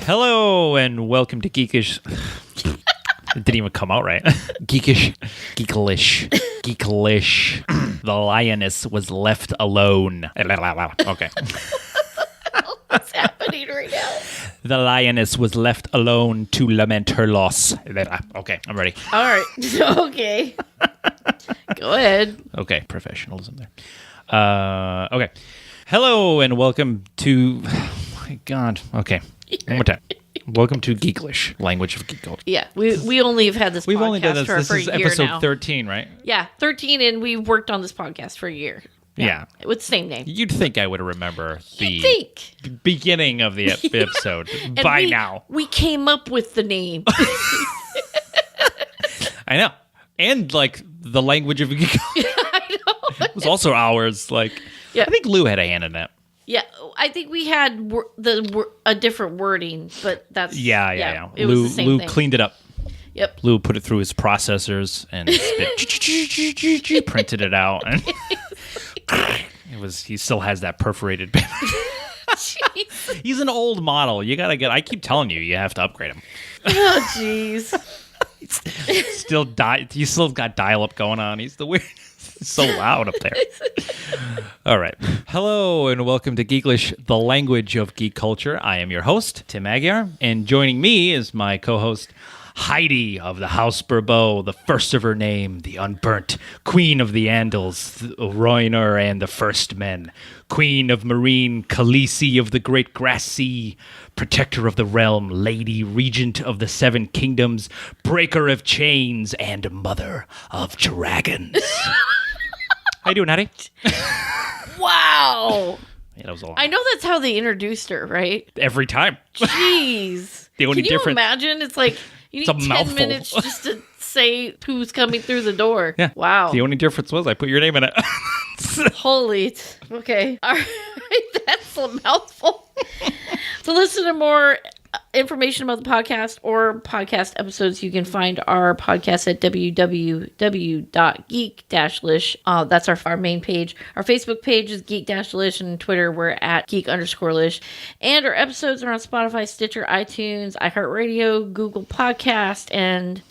Hello and welcome to Geek-lish. It didn't even come out right. Geek-lish. The lioness was left alone. Okay. What's happening right now? The lioness was left alone to lament her loss. Okay, I'm ready. All right. Okay. Go ahead. Okay, professionalism there. Okay. Hello and welcome to... Oh my God. Okay, one more time. Welcome to Geek-lish, language of geek culture. Yeah, we only have had this We've podcast only done this. for This a is year episode now. 13, right? Yeah, 13, and we've worked on this podcast for a year. Yeah. With the same name. You'd think I would remember the Think. beginning of the episode And by now. We came up with the name. I know. And, like, the language of geek culture I know. was also ours. Like, Yeah. I think Lou had a hand in that. Yeah, I think we had a different wording, but that's... Yeah. It was the same Lou thing. cleaned it up. Yep. Lou put it through his processors and printed it out. And he still has that perforated paper. Jeez. He's an old model. You gotta I keep telling you have to upgrade him. Oh, jeez. He's still got dial-up going on. He's the weirdest. It's so loud up there. All right. Hello and welcome to Geek-lish, the language of geek culture. I am your host, Tim Magyar, and joining me is my co-host, Heidi of the House Bourbeau, the first of her name, the unburnt, Queen of the Andals, the Roiner and the First Men, Queen of Marine, Khaleesi of the Great Grass Sea, Protector of the Realm, Lady Regent of the Seven Kingdoms, Breaker of Chains, and Mother of Dragons. How you doing, Hattie? Wow. Yeah, that was a long. I know that's how they introduced her, right? Every time. Jeez. The only Can you difference- imagine? It's like you It's a need 10 mouthful. minutes just to say who's coming through the door. Yeah. Wow. The only difference was I put your name in it. Holy. Okay. All right. That's a mouthful. To listen to more information about the podcast or podcast episodes, you can find our podcast at www.geek-lish. That's our main page. Our Facebook page is geek-lish, and Twitter we're at geek_lish. And our episodes are on Spotify, Stitcher, iTunes, iHeartRadio, Google Podcast, and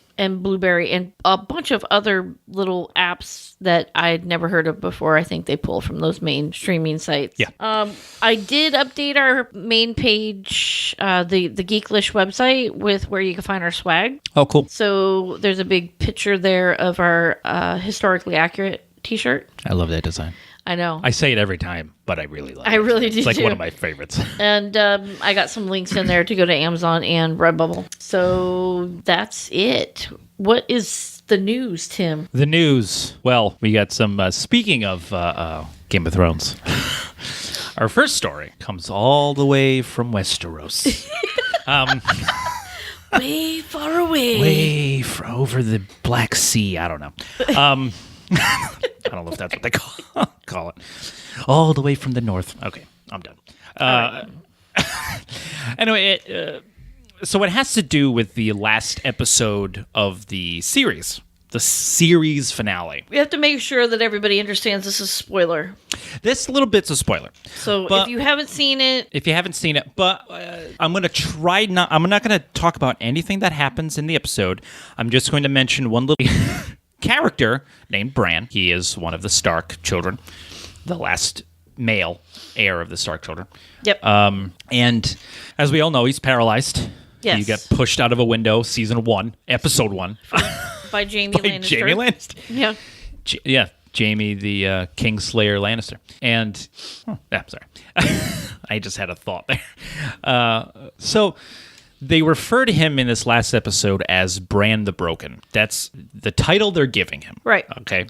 Blueberry, and a bunch of other little apps that I'd never heard of before. I think they pull from those main streaming sites. Yeah. I did update our main page, the Geek-lish website, with where you can find our swag. Oh, cool. So there's a big picture there of our historically accurate t-shirt. I love that design. I know. I say it every time, but I really like it. I really do It's like too. one of my favorites. And I got some links in there to go to Amazon and Redbubble. So that's it. What is the news, Tim? The news. Well, we got some, speaking of Game of Thrones, our first story comes all the way from Westeros. Way far away. Over the Black Sea. I don't know. I don't know if that's what they call it. All the way from the north. Okay, I'm done. Anyway, so it has to do with the last episode of the series finale. We have to make sure that everybody understands this is a spoiler. This little bit's a spoiler. So But- if you haven't seen it, but I'm going to try not. I'm not going to talk about anything that happens in the episode. I'm just going to mention one little character named Bran. He is one of the Stark children, the last male heir of the Stark children. yep. And as we all know, he's paralyzed. Yes. He got pushed out of a window, season 1, episode 1, by Jamie by Lannister. Jamie Lannister. Yeah. Jamie the Kingslayer Lannister. And, sorry. I just had a thought there. So they refer to him in this last episode as Bran the Broken. That's the title they're giving him. Right. Okay.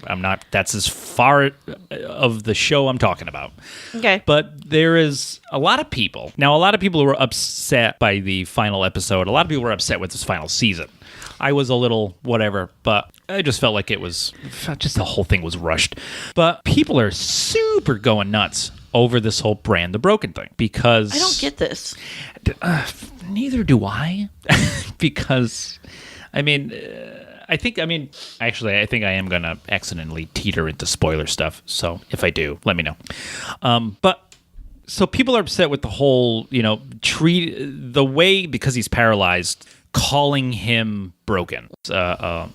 That's as far of the show I'm talking about. Okay. But there is a lot of people. Now, a lot of people were upset by the final episode. A lot of people were upset with this final season. I was a little whatever, but I just felt like the whole thing was rushed. But people are super going nuts over this whole Bran the Broken thing because... I don't get this. Neither do I. Because, I think I am going to accidentally teeter into spoiler stuff. So if I do, let me know. But So people are upset with the whole, the way, because he's paralyzed, calling him broken. A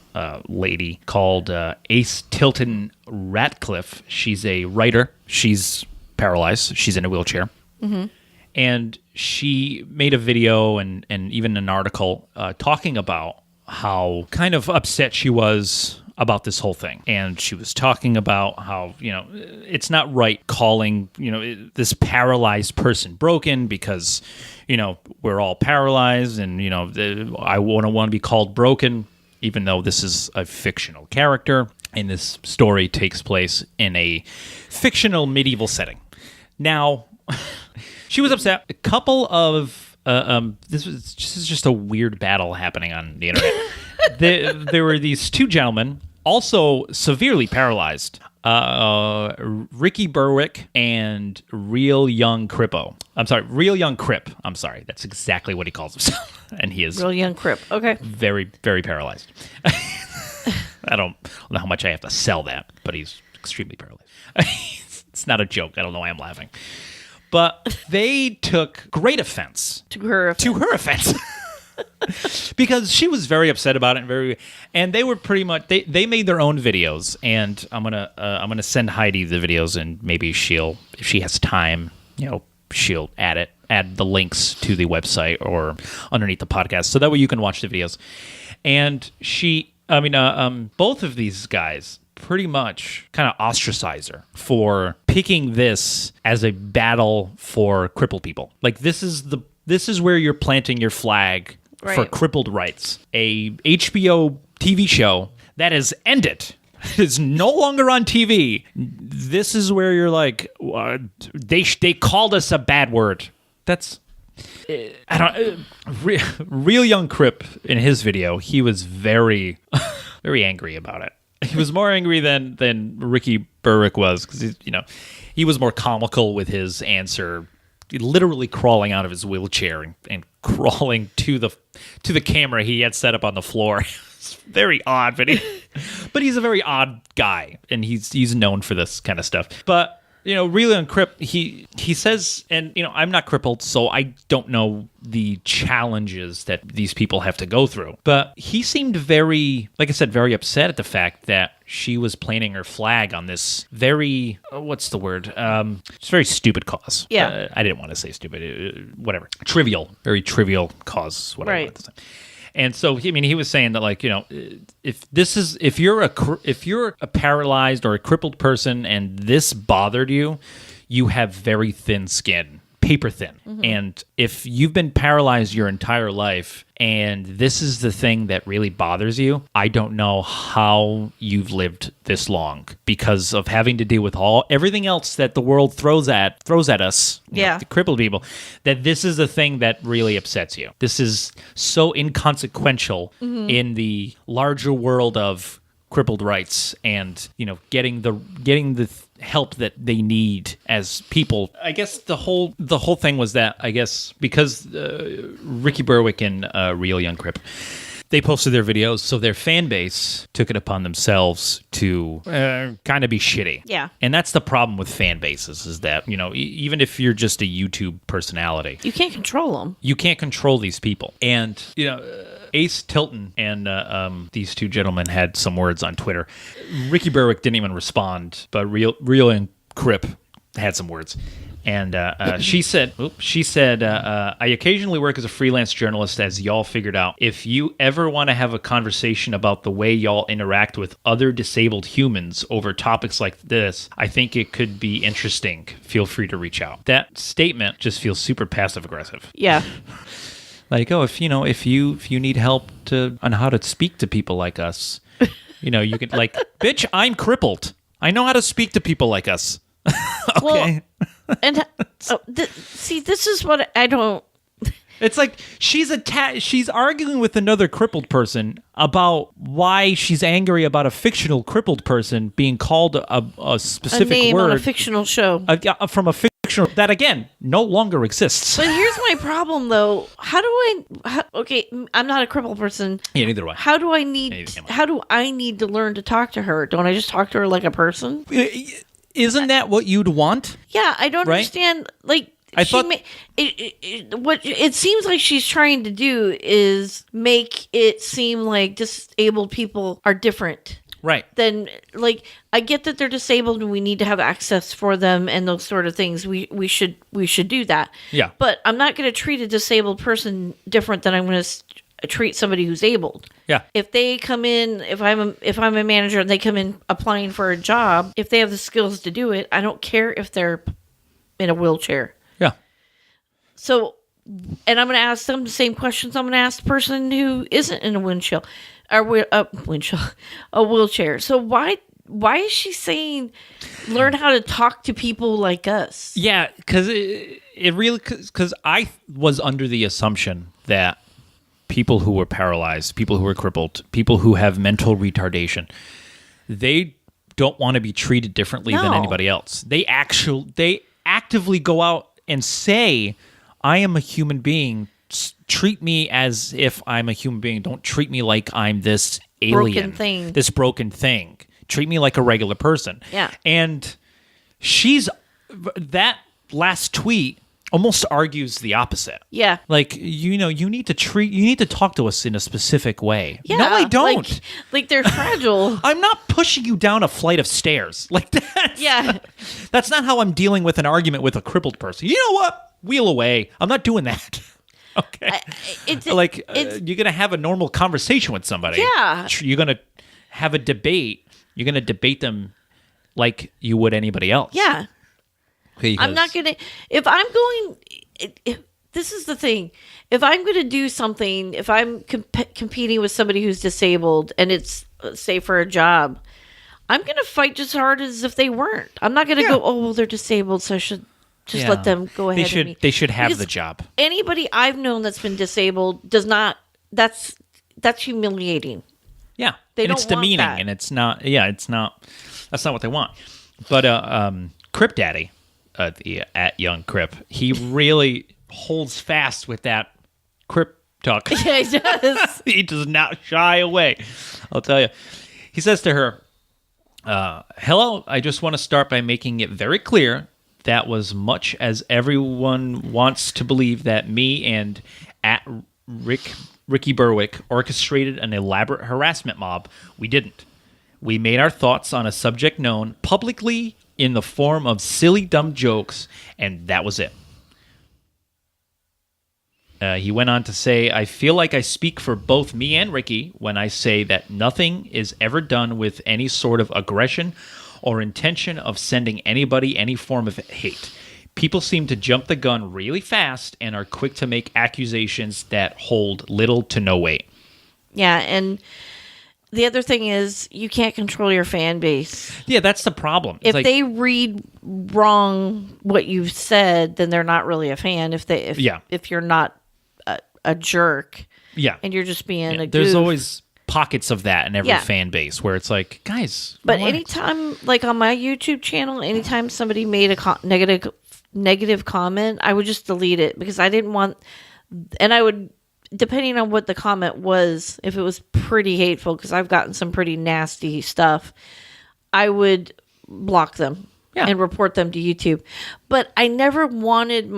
lady called Ace Tilton Ratcliffe. She's a writer. She's paralyzed. She's in a wheelchair. Mm-hmm. And she made a video and even an article talking about how kind of upset she was about this whole thing. And she was talking about how, it's not right calling, this paralyzed person broken because, we're all paralyzed and, I wouldn't want to be called broken, even though this is a fictional character. And this story takes place in a fictional medieval setting. Now, she was upset. A couple of this is just a weird battle happening on the internet. There were these two gentlemen, also severely paralyzed, Ricky Berwick and Real Young Crip. I'm sorry, that's exactly what he calls himself, and he is Real Young Crip. Okay, very, very paralyzed. I don't know how much I have to sell that, but he's extremely paralyzed. It's not a joke. I don't know why I'm laughing. But they took great offense to her offense. Because she was very upset about it, and they were pretty much they made their own videos, and I'm gonna send Heidi the videos, and maybe she'll, if she has time, she'll add the links to the website or underneath the podcast, so that way you can watch the videos. And both of these guys pretty much kind of ostracize her for picking this as a battle for crippled people. Like, this is where you're planting your flag for crippled rights. A HBO TV show that has ended. It's no longer on TV. This is where you're like, they called us a bad word. That's Real Young Crip in his video. He was very, very angry about it. He was more angry than Ricky Berwick was, because he was more comical with his answer, literally crawling out of his wheelchair and crawling to the camera he had set up on the floor. It's very odd, but he's a very odd guy, and he's known for this kind of stuff. But Real Young Crip, he says, and I'm not crippled, so I don't know the challenges that these people have to go through. But he seemed very, like I said, very upset at the fact that she was planting her flag on this very, what's the word? It's a very stupid cause. Yeah. I didn't want to say stupid, whatever. Very trivial cause, whatever. Right. And so, he was saying that, like, if you're a paralyzed or a crippled person and this bothered you, you have very thin skin, paper thin. Mm-hmm. And if you've been paralyzed your entire life and this is the thing that really bothers you, I don't know how you've lived this long, because of having to deal with everything else that the world throws at us, the crippled people, that this is the thing that really upsets you. This is so inconsequential in the larger world of crippled rights and, getting the help that they need as people. I guess the whole thing was that, I guess, because Ricky Berwick and Real Young Crip, they posted their videos, so their fan base took it upon themselves to kind of be shitty. Yeah. And that's the problem with fan bases, is that, even if you're just a YouTube personality, you can't control them. You can't control these people. And, Ace Tilton and these two gentlemen had some words on Twitter. Ricky Berwick didn't even respond, but Real and Crip had some words. And she said, I occasionally work as a freelance journalist, as y'all figured out. If you ever want to have a conversation about the way y'all interact with other disabled humans over topics like this, I think it could be interesting. Feel free to reach out. That statement just feels super passive aggressive. Yeah. Like, if you need help on how to speak to people like us, you can, like, bitch, I'm crippled. I know how to speak to people like us. Okay. Well, and this is what I don't. It's like she's arguing with another crippled person about why she's angry about a fictional crippled person being called a specific name word on a fictional show from a fictional that, again, no longer exists. But here's my problem, though. Okay, I'm not a crippled person. Yeah, neither do I. How do I need to learn to talk to her? Don't I just talk to her like a person? isn't that what you'd want? Yeah, I don't Right? understand. Like, I thought what it seems like she's trying to do is make it seem like disabled people are different. right. Then, like, I get that they're disabled and we need to have access for them and those sort of things. We should do that. Yeah. But I'm not going to treat a disabled person different than I'm going to treat somebody who's abled. Yeah. If they come in, if I'm a manager and they come in applying for a job, if they have the skills to do it, I don't care if they're in a wheelchair. Yeah. So, and I'm going to ask them the same questions I'm going to ask the person who isn't in a wheelchair. So why is she saying learn how to talk to people like us? Yeah, because it really, because I was under the assumption that people who were paralyzed, people who are crippled, people who have mental retardation, they don't want to be treated differently than No. anybody else. They actively go out and say, I am a human being. Treat me as if I'm a human being. Don't treat me like I'm this alien, this broken thing. Treat me like a regular person. Yeah. And that last tweet almost argues the opposite. Yeah. Like, you need to talk to us in a specific way. Yeah, No, I don't. Like they're fragile. I'm not pushing you down a flight of stairs. Like that. Yeah. That's not how I'm dealing with an argument with a crippled person. You know what? Wheel away. I'm not doing that. Okay. You're going to have a normal conversation with somebody. Yeah. You're going to have a debate. You're going to debate them like you would anybody else. Yeah. Because I'm not going to, this is the thing. If I'm going to do something, if I'm competing with somebody who's disabled and it's, say, for a job, I'm going to fight just as hard as if they weren't. I'm not going to go, oh, well, they're disabled, so I should just let them go ahead. They should have because the job. Anybody I've known that's been disabled does not, that's humiliating. Yeah. They and don't it's want demeaning that. and that's not what they want. But Crip Daddy, at Young Crip, he really holds fast with that Crip talk. Yeah, he does. He does not shy away. I'll tell you. He says to her, hello, I just want to start by making it very clear that was much as everyone wants to believe that me and at Ricky Berwick orchestrated an elaborate harassment mob. We didn't. We made our thoughts on a subject known publicly in the form of silly, dumb jokes, and that was it. He went on to say, I feel like I speak for both me and Ricky when I say that nothing is ever done with any sort of aggression or intention of sending anybody any form of hate. People seem to jump the gun really fast and are quick to make accusations that hold little to no weight. Yeah, and the other thing is you can't control your fan base. Yeah, that's the problem. If they read wrong what you've said, then they're not really a fan. If you're not a jerk, and you're just being a goof. There's always pockets of that in every fan base where it's like, guys. But anytime, like on my YouTube channel, anytime somebody made a negative comment, I would just delete it because I didn't want, and I would, depending on what the comment was, if it was pretty hateful, because I've gotten some pretty nasty stuff, I would block them and report them to YouTube. But I never wanted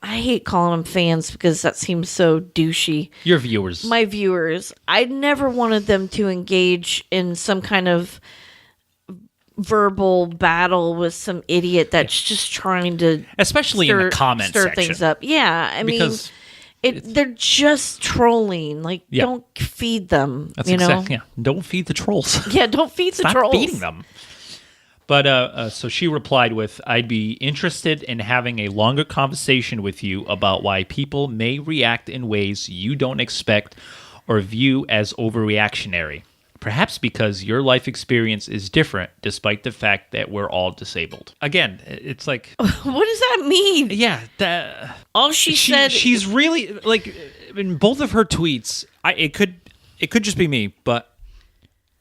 I hate calling them fans because that seems so douchey. Your viewers. My viewers. I never wanted them to engage in some kind of verbal battle with some idiot that's just trying to especially in the comment stir section. things up. Yeah, I mean, they're just trolling. Like, don't feed them. That's exactly. Yeah, don't feed the trolls. Yeah, don't feed the trolls. Stop feeding them. But so she replied with, I'd be interested in having a longer conversation with you about why people may react in ways you don't expect or view as overreactionary. Perhaps because your life experience is different, despite the fact that we're all disabled. Again, it's like... What does that mean? Yeah. All she said... She's really... Like, in both of her tweets, it could just be me, but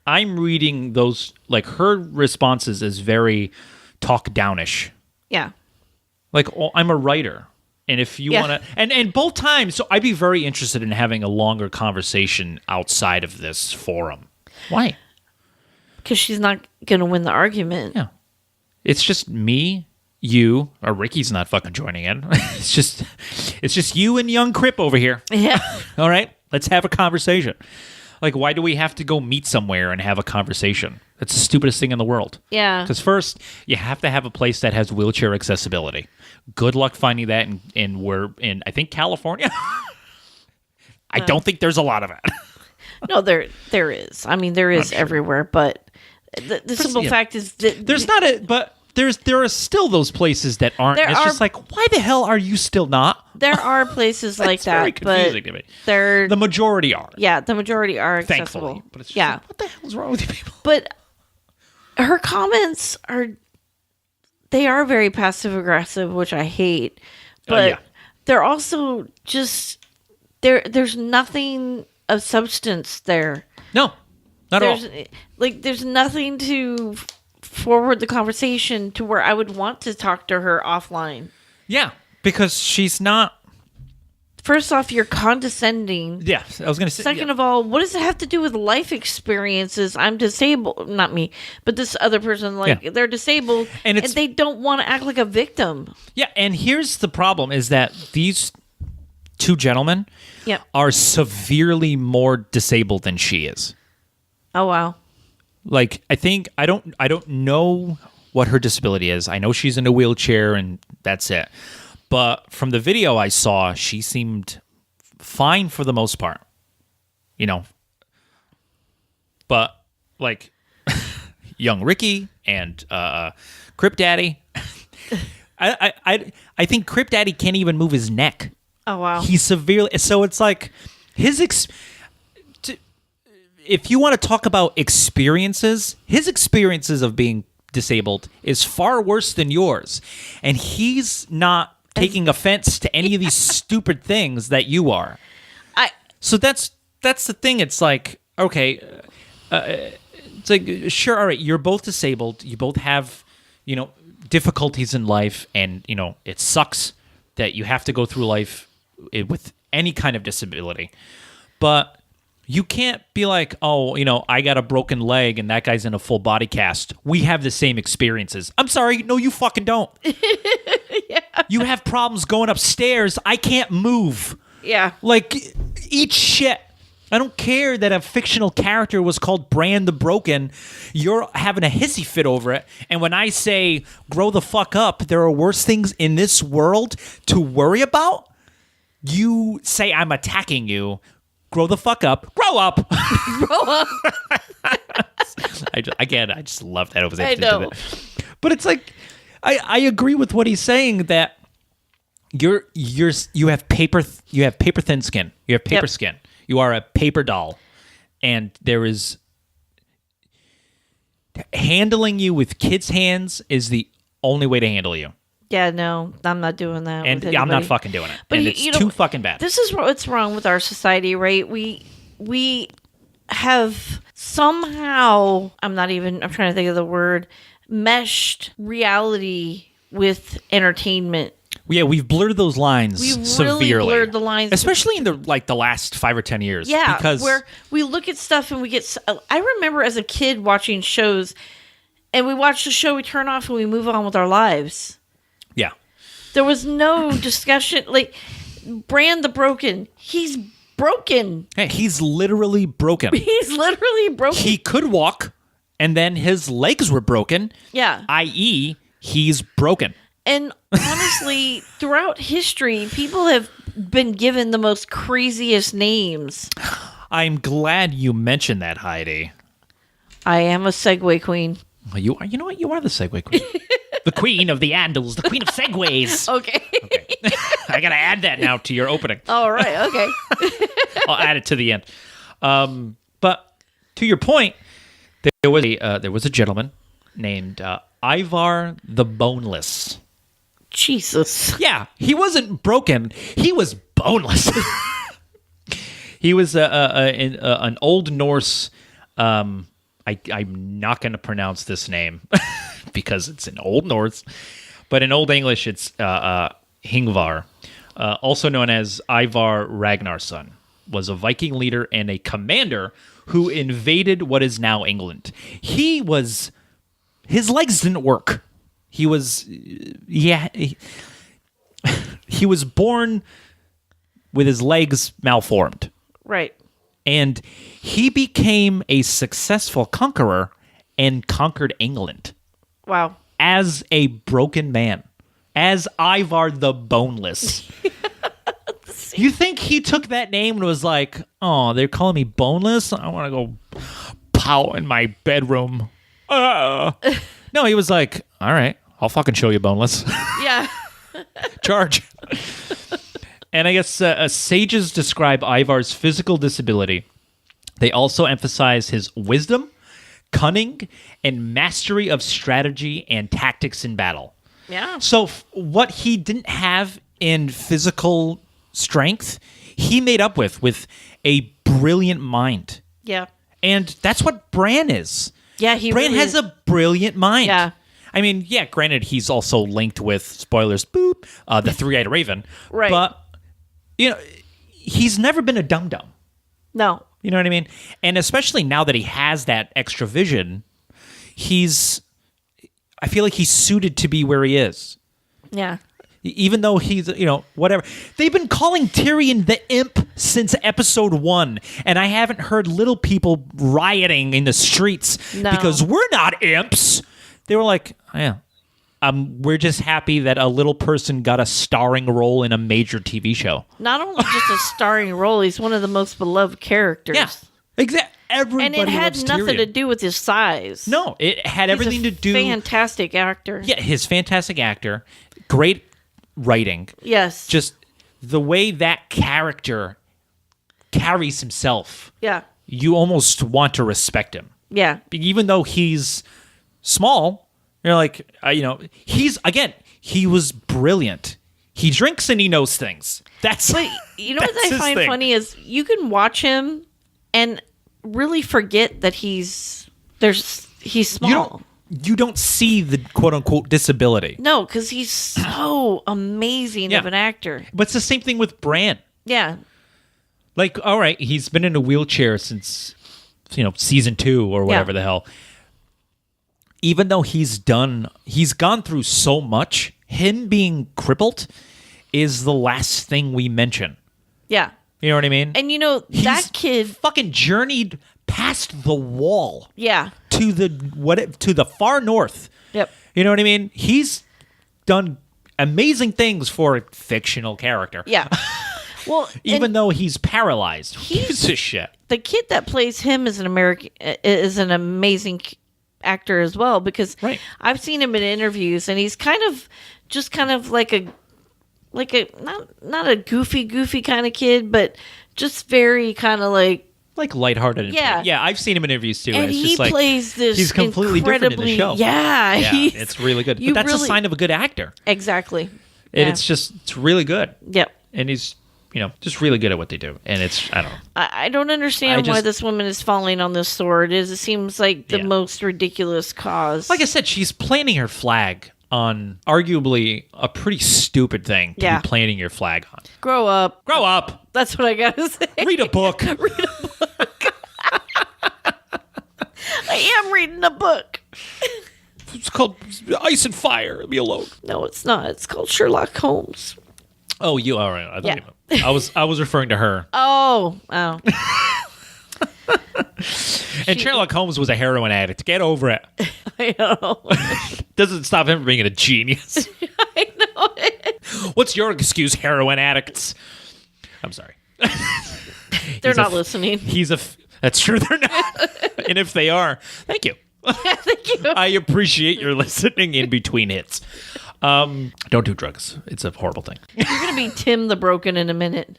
I'm reading those... Like, her responses as very talk-downish. Yeah. Like, I'm a writer. And if you want to... And both times, so I'd be very interested in having a longer conversation outside of this forum. Why? Because she's not going to win the argument. Yeah. It's just me, you, or Ricky's not fucking joining in. It's just you and young Crip over here. Yeah. All right, let's have a conversation. Like, why do we have to go meet somewhere and have a conversation? That's the stupidest thing in the world. Yeah. Because first, you have to have a place that has wheelchair accessibility. Good luck finding that we're in, I think, California. I don't think there's a lot of it. No, there is. I mean, there is everywhere, but the simple fact is that there's not a, but there are still those places that aren't. It's just like, why the hell are you still not? There are places like that, very confusing but to me. the majority are. Yeah, the majority are accessible. Thankfully, but it's just like, what the hell's wrong with you people? But her comments they are very passive aggressive, which I hate. But they're also just there's nothing of substance there. No, not at all. Like, there's nothing to forward the conversation to where I would want to talk to her offline. Yeah, because she's not. First off, you're condescending. Yeah, I was going to say. Second of all, what does it have to do with life experiences? I'm disabled. Not me, but this other person, they're disabled, and they don't want to act like a victim. Yeah, and here's the problem is that these two gentlemen are severely more disabled than she is. Oh, wow. Like, I think, I don't know what her disability is. I know she's in a wheelchair and that's it. But from the video I saw, she seemed fine for the most part. You know. But, like, young Ricky and Crip Daddy. I think Crip Daddy can't even move his neck. Oh, wow. He's severely... So it's like, if you want to talk about experiences, his experiences of being disabled is far worse than yours. And he's not taking offense to any of these stupid things that you are. So that's the thing. It's like, okay, it's like, sure, all right, you're both disabled. You both have, difficulties in life. And, it sucks that you have to go through life with any kind of disability. But you can't be like, oh, I got a broken leg and that guy's in a full body cast. We have the same experiences. I'm sorry. No, you fucking don't. Yeah. You have problems going upstairs. I can't move. Yeah. Like, eat shit. I don't care that a fictional character was called Bran the Broken. You're having a hissy fit over it. And when I say grow the fuck up, there are worse things in this world to worry about. You say I'm attacking you. Grow the fuck up. Grow up. Grow up. I just love that I was able to know. do that. But it's like, I agree with what he's saying that you have paper thin skin. You have paper skin. You are a paper doll, and there is handling you with kids' hands is the only way to handle you. Yeah, no, I'm not doing that. And I'm not fucking doing it. But it's too fucking bad. This is what's wrong with our society, right? We have somehow, I'm trying to think of the word, meshed reality with entertainment. Yeah, we've blurred those lines severely. Really blurred the lines. Especially in the last 5 or 10 years. Yeah, because where we look at stuff and we get... I remember as a kid watching shows, and we watch the show, we turn off, and we move on with our lives. Yeah. There was no discussion. Like, Bran the Broken, he's broken. Hey, he's literally broken. He's literally broken. He could walk, and then his legs were broken. Yeah. I.e., he's broken. And honestly, throughout history, people have been given the most craziest names. I'm glad you mentioned that, Heidi. I am a Segway queen. Well, you are. You know what? You are the Segway queen. The queen of the Andals, the queen of Segways. Okay. I gotta add that now to your opening. All right. Okay. I'll add it to the end. But to your point, there was a gentleman named Ivar the Boneless. Jesus. Yeah, he wasn't broken. He was boneless. He was an Old Norse. I'm not going to pronounce this name because it's in Old Norse, but in Old English it's Hingvar, also known as Ivar Ragnarsson, was a Viking leader and a commander who invaded what is now England. His legs didn't work. He was, he was born with his legs malformed. Right. And he became a successful conqueror and conquered England. Wow. As a broken man. As Ivar the Boneless. You think he took that name and was like, oh, they're calling me boneless? I want to go pout in my bedroom. No, he was like, all right, I'll fucking show you boneless. Yeah. Charge. And I guess sages describe Ivar's physical disability. They also emphasize his wisdom, cunning, and mastery of strategy and tactics in battle. Yeah. So what he didn't have in physical strength, he made up with a brilliant mind. Yeah. And that's what Bran is. Yeah, he Bran really has a brilliant mind. Yeah. I mean, yeah, granted, he's also linked with, spoilers, boop, the three-eyed raven. Right. But, you know, he's never been a dum-dum. No. You know what I mean? And especially now that he has that extra vision, I feel like he's suited to be where he is. Yeah. Even though he's, whatever. They've been calling Tyrion the imp since episode 1, and I haven't heard little people rioting in the streets because we're not imps. They were like, yeah, we're just happy that a little person got a starring role in a major TV show. Not only just a starring role, he's one of the most beloved characters. Yeah, exactly. Everybody and it had loves nothing Tyrion. to do with his size. No, it had everything to do. Fantastic actor. Yeah, his fantastic actor, great writing. Yes. Just the way that character carries himself. Yeah. You almost want to respect him. Yeah. Even though he's small, you're like, he was brilliant. He drinks and he knows things. But you know what I find funny is you can watch him and really forget that he's small. You don't see the quote unquote disability. No, because he's so amazing of an actor. But it's the same thing with Bran. Yeah. Like, all right, he's been in a wheelchair since, season 2 or whatever the hell. Even though he's gone through so much, him being crippled is the last thing we mention. Yeah. You know what I mean? And that kid fucking journeyed past the wall. Yeah. To the far north. Yep. You know what I mean? He's done amazing things for a fictional character. Yeah. Well, even though he's paralyzed. He's a shit. The kid that plays him is an amazing actor as well, because I've seen him in interviews and he's kind of like a not a goofy kind of kid, but just very kind of like lighthearted. Yeah. Yeah, I've seen him in interviews too. And it's he just plays this he's completely different in the show. Yeah. It's really good. But that's a sign of a good actor. Exactly. And it's really good. Yep. And he's, just really good at what they do. And I don't know. I don't understand why this woman is falling on this sword. It seems like the most ridiculous cause. Like I said, she's planting her flag on arguably a pretty stupid thing to be planting your flag on. Grow up. Grow up. That's what I gotta say. Read a book. Read a book. I am reading a book. It's called Ice and Fire. Leave me alone. No, it's not. It's called Sherlock Holmes. Oh, you all right? I was referring to her. Oh. And Sherlock Holmes was a heroin addict. Get over it. I know. Doesn't stop him from being a genius. I know. What's your excuse, heroin addicts? I'm sorry. They're not listening. That's true. They're not. And if they are, thank you. Thank you. I appreciate your listening in between hits. Don't do drugs. It's a horrible thing. You're going to be Tim the Broken in a minute.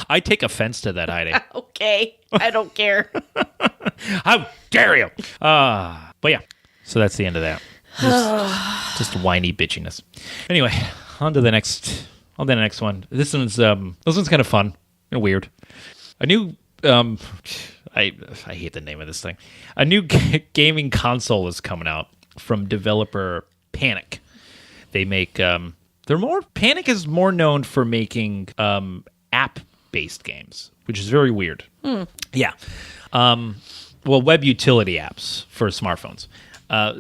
I take offense to that, Heidi. Okay. I don't care. How dare you? But yeah, so that's the end of that. Just whiny bitchiness. Anyway, on to the next one. This one's kind of fun and weird. A new I hate the name of this thing. A new gaming console is coming out from developer Panic. They make Panic is more known for making app-based games, which is very weird. Yeah. Well, web utility apps for smartphones.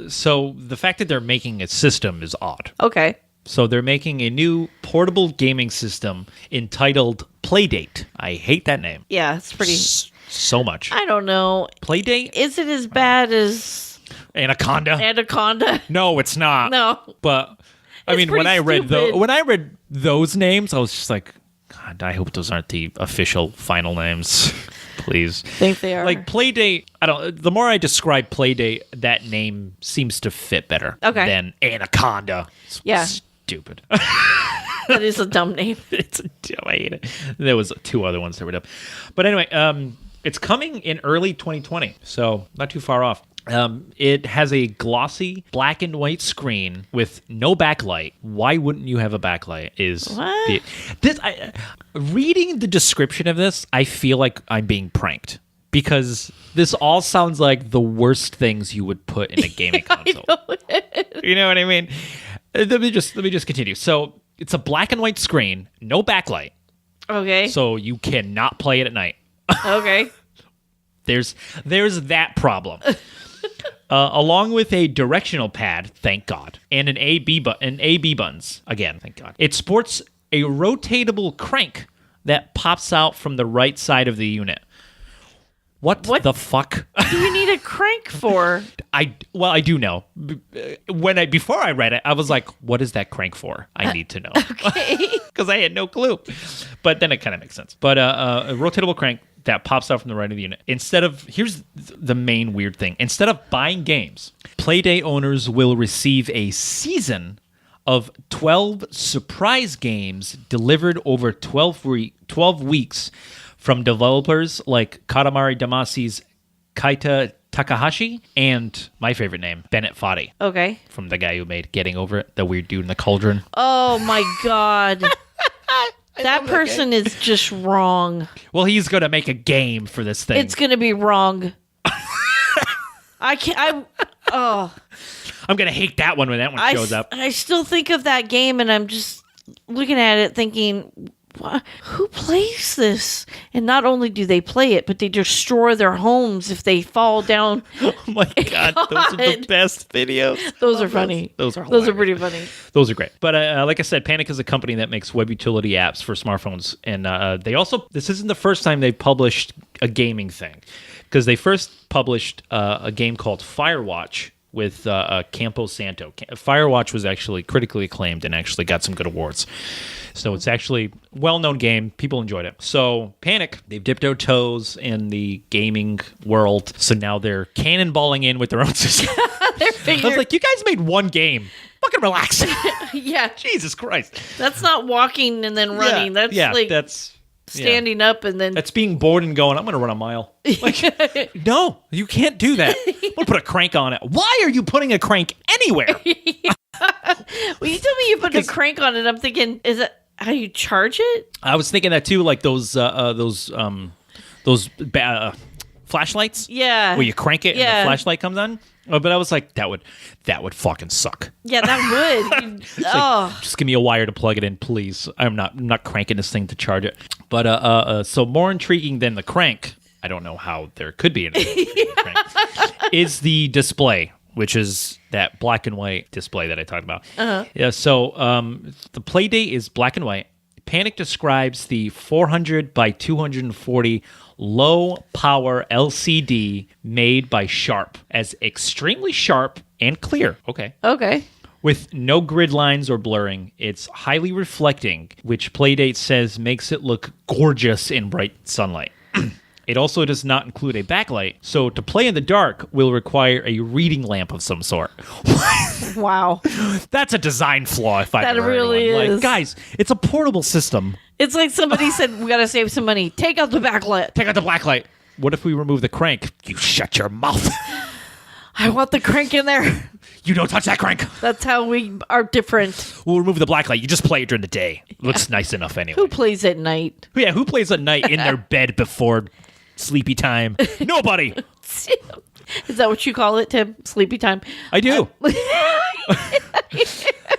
So the fact that they're making a system is odd. Okay. So they're making a new portable gaming system entitled Playdate. I hate that name. Yeah, it's pretty... So much. I don't know. Playdate? Is it as bad as... Anaconda? Anaconda? No, it's not. No. But, I mean, when I read those names, I was just like, God, I hope those aren't the official final names. Please. I think they are. Like Playdate, the more I describe Playdate, that name seems to fit better than Anaconda. It's stupid. That is a dumb name. I hate it. There was 2 other ones that were dumb. But anyway, it's coming in early 2020, so not too far off. It has a glossy black and white screen with no backlight. Why wouldn't you have a backlight? Reading the description of this, I feel like I'm being pranked because this all sounds like the worst things you would put in a gaming console. You know what I mean? Let me just continue. So it's a black and white screen, no backlight. Okay. So you cannot play it at night. Okay. There's that problem. Along with a directional pad, thank God, and an AB buttons, again, thank God. It sports a rotatable crank that pops out from the right side of the unit. What the fuck? What do you need a crank for? I do know. Before I read it, I was like, what is that crank for? I need to know. Okay. Because I had no clue. But then it kind of makes sense. But a rotatable crank that pops out from the right of the unit. Here's the main weird thing. Instead of buying games, Playdate owners will receive a season of 12 surprise games delivered over 12 weeks from developers like Katamari Damacy's Kaita Takahashi and my favorite name, Bennett Foddy. Okay. From the guy who made Getting Over It, the weird dude in the cauldron. Oh my God. That person is just wrong. Well, he's going to make a game for this thing. It's going to be wrong. I'm going to hate that one when that one shows up. I still think of that game and I'm just looking at it thinking, who plays this? And not only do they play it, but they destroy their homes if they fall down. Oh my God. Those are the best videos. Those are funny. Those are hilarious. Those are pretty funny. Those are great. But like I said, Panic is a company that makes web utility apps for smartphones. And this isn't the first time they've published a gaming thing. Because they first published a game called Firewatch with Campo Santo. Firewatch was actually critically acclaimed and actually got some good awards. So it's actually a well-known game. People enjoyed it. So Panic, they've dipped their toes in the gaming world. So now they're cannonballing in with their own system. I was like, you guys made one game. Fucking relax. Yeah. Jesus Christ. That's not walking and then running. That's standing up and then... That's being bored and going, I'm going to run a mile. Like, no, you can't do that. I'm going to put a crank on it. Why are you putting a crank anywhere? Well, you told me you put a crank on it. I'm thinking, is that how you charge it? I was thinking that too, like those flashlights. Yeah. Where you crank it and the flashlight comes on. But I was like, that would fucking suck. Yeah, that would. Like, just give me a wire to plug it in, please. I'm not cranking this thing to charge it. But so more intriguing than the crank, I don't know how there could be anything crank, is the display, which is that black and white display that I talked about. Uh-huh. Yeah. So the Playdate is black and white. Panic describes the 400 by 240 low power LCD made by Sharp as extremely sharp and clear. Okay. With no grid lines or blurring, it's highly reflecting, which Playdate says makes it look gorgeous in bright sunlight. It also does not include a backlight, so to play in the dark will require a reading lamp of some sort. Wow. That's a design flaw if I've ever heard really one. is. Like, guys, it's a portable system. It's like somebody said, we got to save some money. Take out the backlight. Take out the backlight. What if we remove the crank? You shut your mouth. I want the crank in there. You don't touch that crank. That's how we are different. We'll remove the blacklight. You just play it during the day. Looks nice enough anyway. Who plays at night? Yeah, who plays at night in their bed before sleepy time? Nobody. Is that what you call it, Tim? Sleepy time? I do.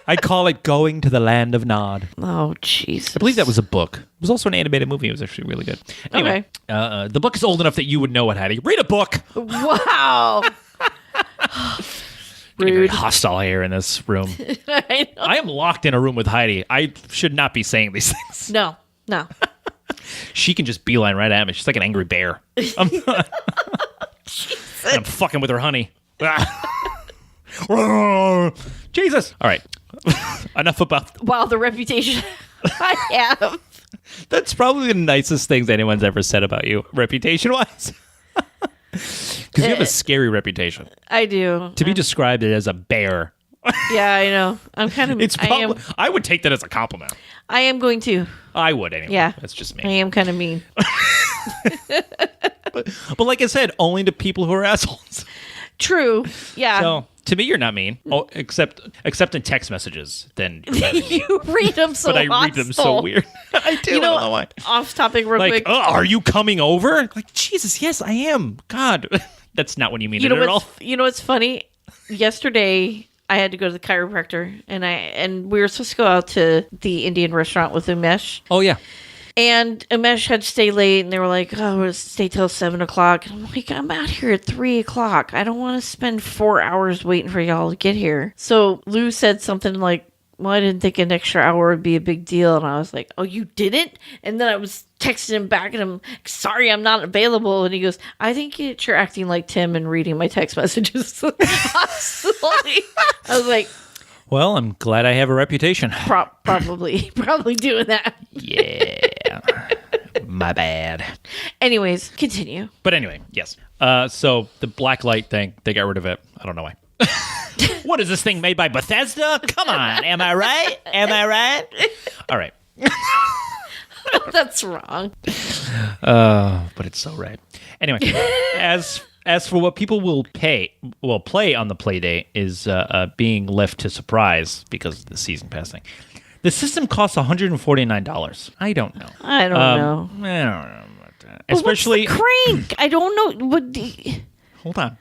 I call it Going to the Land of Nod. Oh, jeez. I believe that was a book. It was also an animated movie. It was actually really good. Anyway, the book is old enough that you would know it, Hattie. Read a book. Wow. Getting very Rude. hostile here in this room. I know. I am locked in a room with Heidi. I should not be saying these things. No, no. She can just beeline right at me. She's like an angry bear. I'm fucking with her honey. Jesus. All right. Enough about... Wow, the reputation I have. That's probably the nicest things anyone's ever said about you, reputation-wise. Because you have a scary reputation. I do. To be described as a bear. Yeah, I know. I'm kind of... I would take that as a compliment. I am going to. I would anyway. Yeah. That's just I me. am kind of mean. But like I said, only to people who are assholes. True. Yeah. So to me, you're not mean. Oh, except in text messages. Then You read them so but I read them so hostile. weird. I do. You know, I don't know why. off topic real Like, quick. are you coming over? Like, Jesus, yes, I am. God, that's not what you mean You know at all. You know what's funny? Yesterday, I had to go to the chiropractor, and we were supposed to go out to the Indian restaurant with Umesh. Oh yeah. And Umesh had to stay late, and they were like, "Oh, we'll stay till 7 o'clock." And I'm like, "I'm out here at 3 o'clock. I don't want to spend 4 hours waiting for y'all to get here." So Lou said something like, "Well, I didn't think an extra hour would be a big deal." And I was like, "Oh, you didn't?" And then I was texting him back, and I'm sorry, I'm not available. And he goes, "I think you're acting like Tim and reading my text messages." Slowly. I was like, Well, I'm glad I have a reputation. probably doing that. Yeah. My bad. Anyways, continue. But anyway, yes. So the black light thing, they got rid of it. I don't know why. What is this thing made by Bethesda? Come on. Am I right? Am I right? All right. That's wrong. But it's so right. Anyway, as for what people will play on the play date is being left to surprise because of the season pass thing. The system costs $149. I don't know. I don't know. I don't know about that. But Especially what's the crank? I don't know. hold on.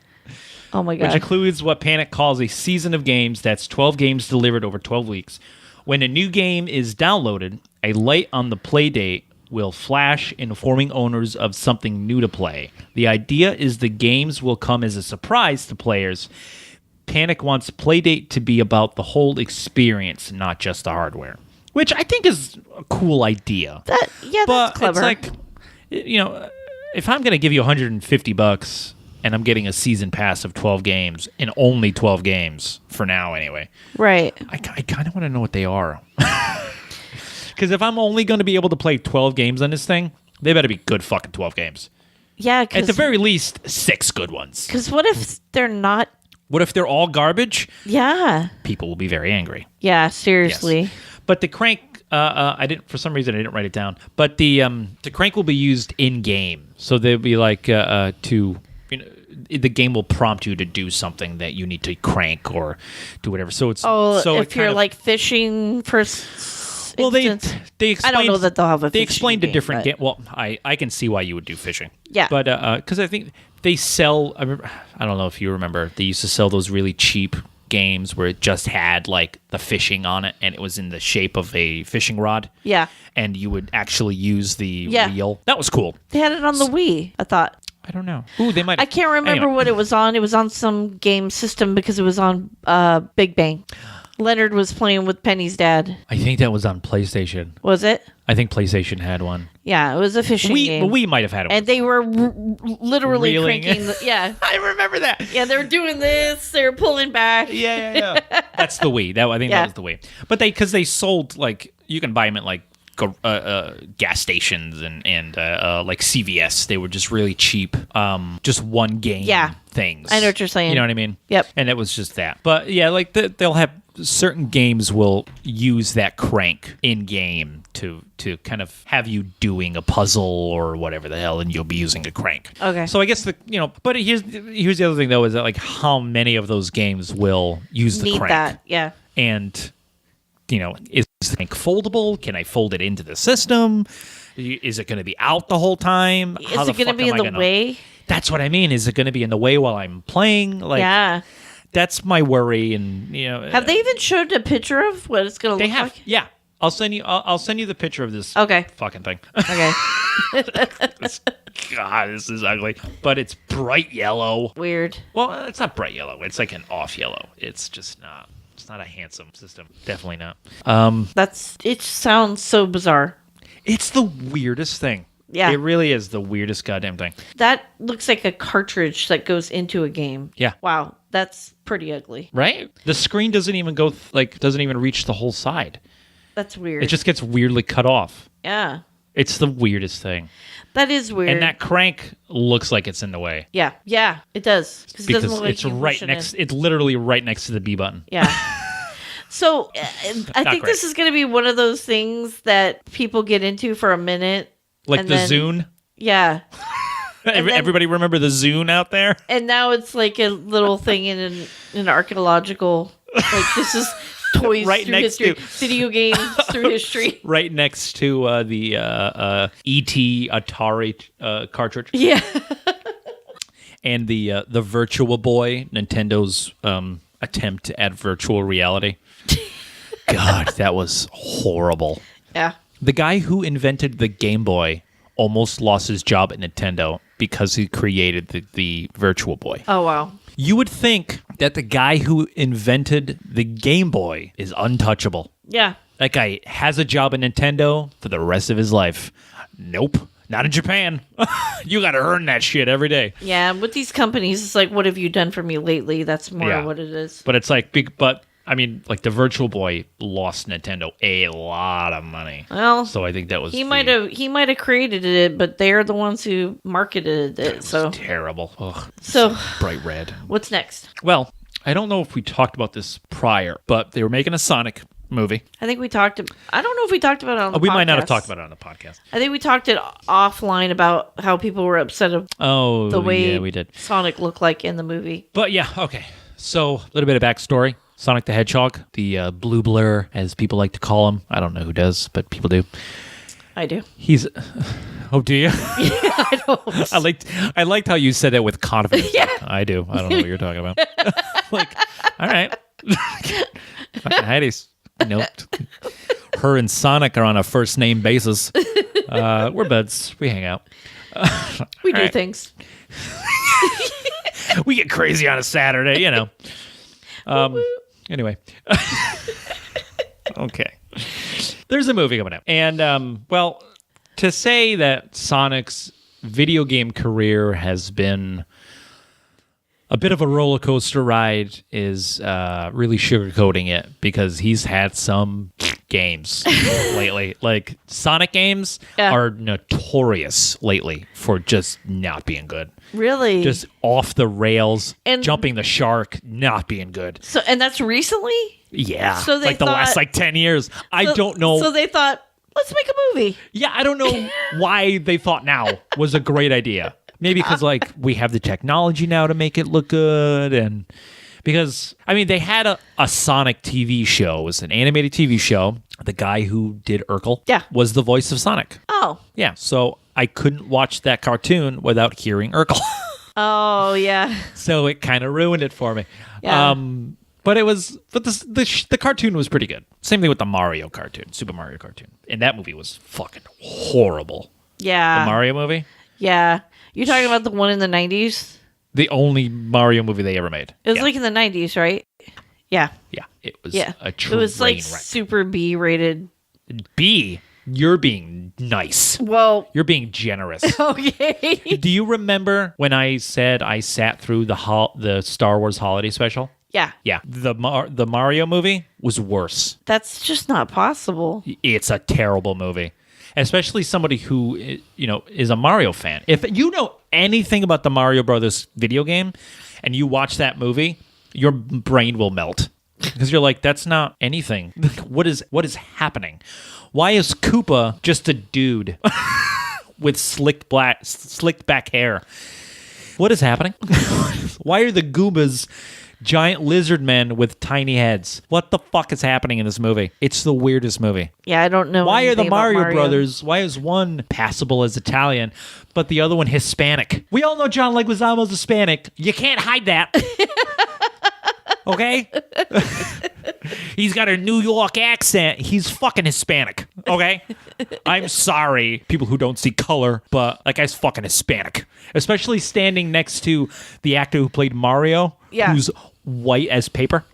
Oh my Which god. includes what Panic calls a season of games. That's 12 games delivered over 12 weeks. When a new game is downloaded, a light on the play date will flash, informing owners of something new to play. The idea is the games will come as a surprise to players. Panic wants Playdate to be about the whole experience, not just the hardware, which I think is a cool idea. That's clever. It's like, if I'm going to give you $150 and I'm getting a season pass of 12 games, and only 12 games for now anyway, right. I kind of want to know what they are. Because if I'm only going to be able to play 12 games on this thing, they better be good fucking 12 games. Yeah, At the very least, 6 good ones. because what if they're not? What if they're all garbage? Yeah. People will be very angry. Yeah, seriously. Yes. But the crank, I didn't, for some reason I didn't write it down. But the crank will be used in game, so they'll be like the game will prompt you to do something that you need to crank or do whatever. So it's if you're like fishing for. Well, they instance. explained, I don't know that they'll have a. They fishing explained a game, different but- game. Well, I can see why you would do fishing. Yeah. But because I think they sell. I don't know if you remember. They used to sell those really cheap games where it just had like the fishing on it, and it was in the shape of a fishing rod. Yeah. And you would actually use the Yeah. reel. That was cool. They had it on the Wii. I thought. I don't know. Ooh, they might. I can't remember Anyway. what it was on. It was on some game system because it was on Big Bang. Leonard was playing with Penny's dad. I think that was on PlayStation. Was it? I think PlayStation had one. Yeah, it was a fishing game. We might have had one. And they were literally Reeling. cranking. Yeah. I remember that. Yeah, they were doing this. They were pulling back. Yeah. That's the Wii. I think Yeah. that was the Wii. But because they sold, like, you can buy them at like gas stations and like CVS. They were just really cheap. Just one game. Yeah. Things. I know what you're saying. You know what I mean? Yep. And it was just that. But yeah, like they'll have certain games will use that crank in game to kind of have you doing a puzzle or whatever the hell, and you'll be using a crank. Okay. So I guess but here's the other thing though, is that like how many of those games will use the Need crank? that. Yeah. And is the crank foldable? Can I fold it into the system? Is it going to be out the whole time? Is it going to be in the way? That's what I mean. Is it going to be in the way while I'm playing? Like, Yeah. that's my worry. And Have they even showed a picture of what it's going to They look have. like? Yeah, I'll send you the picture of this. Okay. Fucking thing. Okay. God, this is ugly. But it's bright yellow. Weird. Well, it's not bright yellow. It's like an off yellow. It's just not. It's not a handsome system. Definitely not. It sounds so bizarre. It's the weirdest thing. Yeah. It really is the weirdest goddamn thing. That looks like a cartridge that goes into a game. Yeah. Wow, that's pretty ugly. Right? The screen doesn't even go, doesn't even reach the whole side. That's weird. It just gets weirdly cut off. Yeah. It's the weirdest thing. That is weird. And that crank looks like it's in the way. Yeah, it does. Because it doesn't look like it's you right push it next. in. It's literally right next to the B button. Yeah. So I think great. this is going to be one of those things that people get into for a minute. Like and the then- Zune. Yeah. And then- Everybody remember the Zune out there? And now it's like a little thing in an archaeological, like this is toys Right through next history, to- video games through history. Right next to the ET Atari cartridge. Yeah. And the Virtua Boy, Nintendo's attempt at virtual reality. God, that was horrible. Yeah. The guy who invented the Game Boy almost lost his job at Nintendo because he created the Virtual Boy. Oh, wow. You would think that the guy who invented the Game Boy is untouchable. Yeah. That guy has a job at Nintendo for the rest of his life. Nope. Not in Japan. You got to earn that shit every day. Yeah. With these companies, it's like, what have you done for me lately? That's more what it is. But it's like I mean, like the Virtual Boy lost Nintendo a lot of money. Well, So I think that was he might have created it, but they're the ones who marketed it. So terrible. Ugh, So bright red. what's next? Well, I don't know if we talked about this prior, but they were making a Sonic movie. I think we talked. I don't know if we talked about it on the We podcast. might not have talked about it on the podcast. I think we talked it offline about how people were upset of Oh, the way yeah, we did. Sonic looked like in the movie. But yeah, okay. So a little bit of backstory. Sonic the Hedgehog, the blue blur, as people like to call him. I don't know who does, but people do. I do. He's... Oh, do you? Yeah, I don't. I liked how you said that with confidence. Yeah. I do. I don't know what you're talking about. Like, all right. Fucking Heidi's. Nope. Her and Sonic are on a first name basis. We're buds. We hang out. We do right. things. We get crazy on a Saturday, you know. Anyway. Okay. There's a movie coming out. And, well, to say that Sonic's video game career has been a bit of a roller coaster ride is really sugarcoating it, because he's had some games lately. Like, Sonic games are notorious lately for just not being good. Really? Just off the rails, And- jumping the shark, not being good. So, and that's recently? Yeah. So they like the last thought- 10 years. I don't know. So they thought, let's make a movie. Yeah, I don't know why they thought now was a great idea. Maybe because, like, we have the technology now to make it look good. And because, I mean, they had a Sonic TV show. It was an animated TV show. The guy who did Urkel was the voice of Sonic. Oh. Yeah, so I couldn't watch that cartoon without hearing Urkel. Oh, yeah. So it kind of ruined it for me. Yeah. But the cartoon was pretty good. Same thing with the Mario cartoon, Super Mario cartoon. And that movie was fucking horrible. Yeah. The Mario movie? Yeah. You're talking about the one in the 90s? The only Mario movie they ever made. It was like in the 90s, right? Yeah. Yeah, it was Yeah. a train It was like wreck. super B rated. B, you're being nice. Well, You're being generous. okay. Do you remember when I said I sat through the Star Wars holiday special? Yeah. Yeah, the Mario movie was worse. That's just not possible. It's a terrible movie, especially somebody who is a Mario fan. If you know anything about the Mario Brothers video game and you watch that movie, your brain will melt, because you're like, that's not anything. What is happening? Why is Koopa just a dude with slicked back hair? What is happening? Why are the Goombas giant lizard men with tiny heads? What the fuck is happening in this movie? It's the weirdest movie. Yeah, I don't know. Why are the anything about Mario brothers? Why is one passable as Italian, but the other one Hispanic? We all know John Leguizamo's Hispanic. You can't hide that. Okay? He's got a New York accent. He's fucking Hispanic. Okay? I'm sorry, people who don't see color, but that guy's fucking Hispanic. Especially standing next to the actor who played Mario, who's white as paper.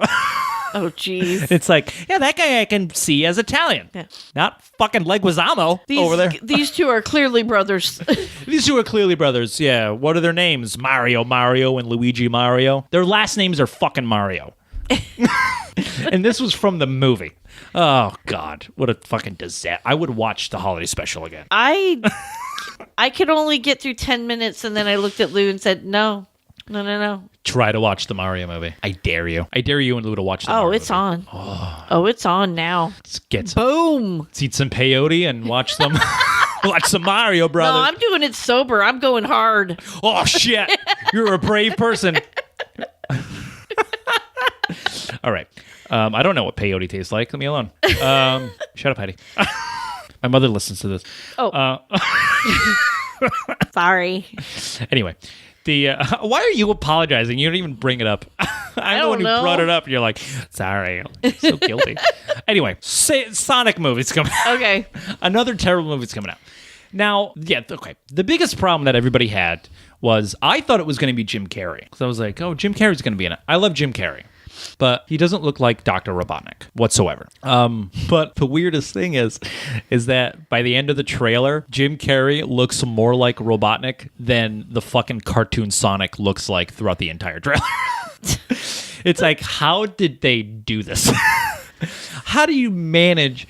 Oh, jeez. It's like, yeah, that guy I can see as Italian. Yeah. Not fucking Leguizamo over there. These two are clearly brothers. These two are clearly brothers, yeah. What are their names? Mario and Luigi Mario. Their last names are fucking Mario. And this was from the movie. Oh, God. What a fucking disaster. I would watch the holiday special again. I could only get through 10 minutes, and then I looked at Lou and said, no. Try to watch the Mario movie. I dare you. I dare you and Lou to watch the Mario movie. It's on. Oh, it's on now. Let's get Boom. Let's eat some peyote and watch some watch some Mario Brothers. No, I'm doing it sober. I'm going hard. Oh, shit. You're a brave person. All right. I don't know what peyote tastes like. Leave me alone. Shut up, Heidi. My mother listens to this. Oh. Sorry. Anyway. Why are you apologizing? You don't even bring it up. I'm the one who brought it up. You're like, sorry. I'm so guilty. Anyway, Sonic movie's coming out. Okay. Another terrible movie's coming out. Now, yeah, okay. The biggest problem that everybody had was I thought it was going to be Jim Carrey. Because I was like, oh, Jim Carrey's going to be in it. I love Jim Carrey. But he doesn't look like Dr. Robotnik whatsoever. But the weirdest thing is that by the end of the trailer, Jim Carrey looks more like Robotnik than the fucking cartoon Sonic looks like throughout the entire trailer. It's like, how did they do this? How do you manage,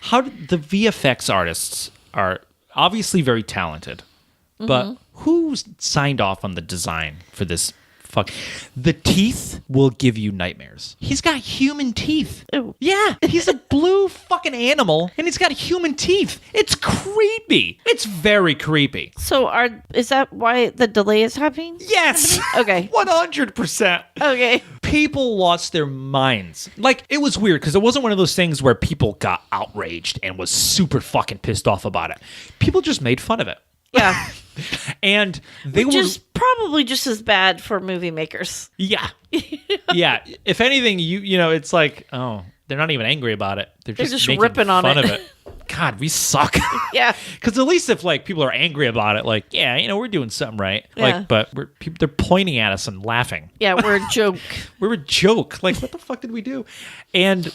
how the VFX artists are obviously very talented, but who signed off on the design for this? Fuck. The teeth will give you nightmares. He's got human teeth. Ew. Yeah, he's a blue fucking animal, and he's got human teeth. It's creepy. It's very creepy. So is that why the delay is happening? Yes. Okay. 100%. Okay. People lost their minds. It was weird because it wasn't one of those things where people got outraged and was super fucking pissed off about it. People just made fun of it. Yeah. And they Which were is probably just as bad for movie makers. Yeah. Yeah. If anything, you know, it's like, oh, they're not even angry about it. They're just making ripping on fun it. of it. God, we suck. Yeah. Because at least if people are angry about it, yeah, you know, we're doing something right. Yeah. But they're pointing at us and laughing. Yeah, we're a joke. We're a joke. What the fuck did we do? And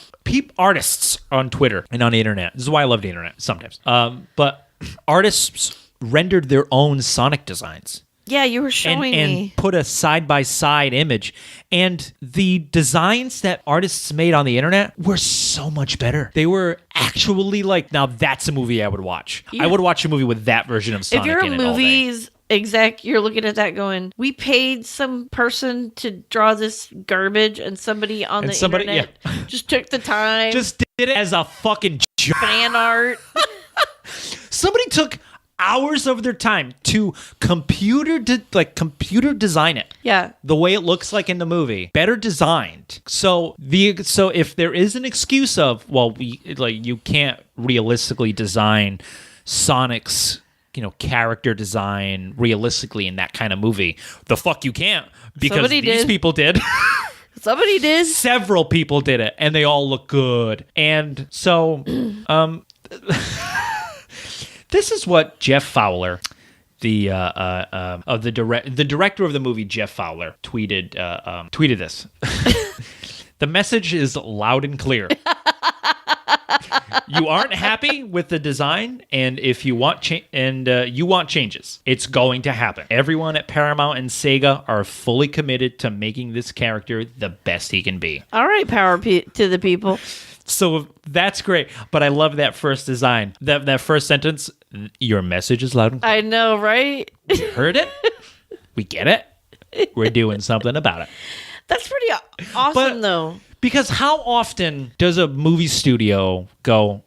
artists on Twitter and on the internet. This is why I love the internet sometimes. But artists rendered their own Sonic designs. Yeah, you were showing me. And put a side-by-side image. And the designs that artists made on the internet were so much better. They were actually now that's a movie I would watch. Yeah. I would watch a movie with that version of Sonic in it all day. If you're a movies exec, you're looking at that going, we paid some person to draw this garbage and somebody on the internet just took the time. Just did it as a fucking joke. Fan art. Somebody took hours of their time to computer design it. Yeah. The way it looks like in the movie. Better designed. So if there is an excuse of, you can't realistically design Sonic's, character design realistically in that kind of movie. The fuck you can't, because these people did. Somebody did. Several people did it, and they all look good. And so this is what Jeff Fowler, the director of the movie, Jeff Fowler, tweeted this. The message is loud and clear. You aren't happy with the design, and if you want you want changes, it's going to happen. Everyone at Paramount and Sega are fully committed to making this character the best he can be. All right, to the people. So that's great, but I love that first design. That first sentence, your message is loud and clear. I know, right? We heard it. We get it. We're doing something about it. That's pretty awesome, though. Because how often does a movie studio go,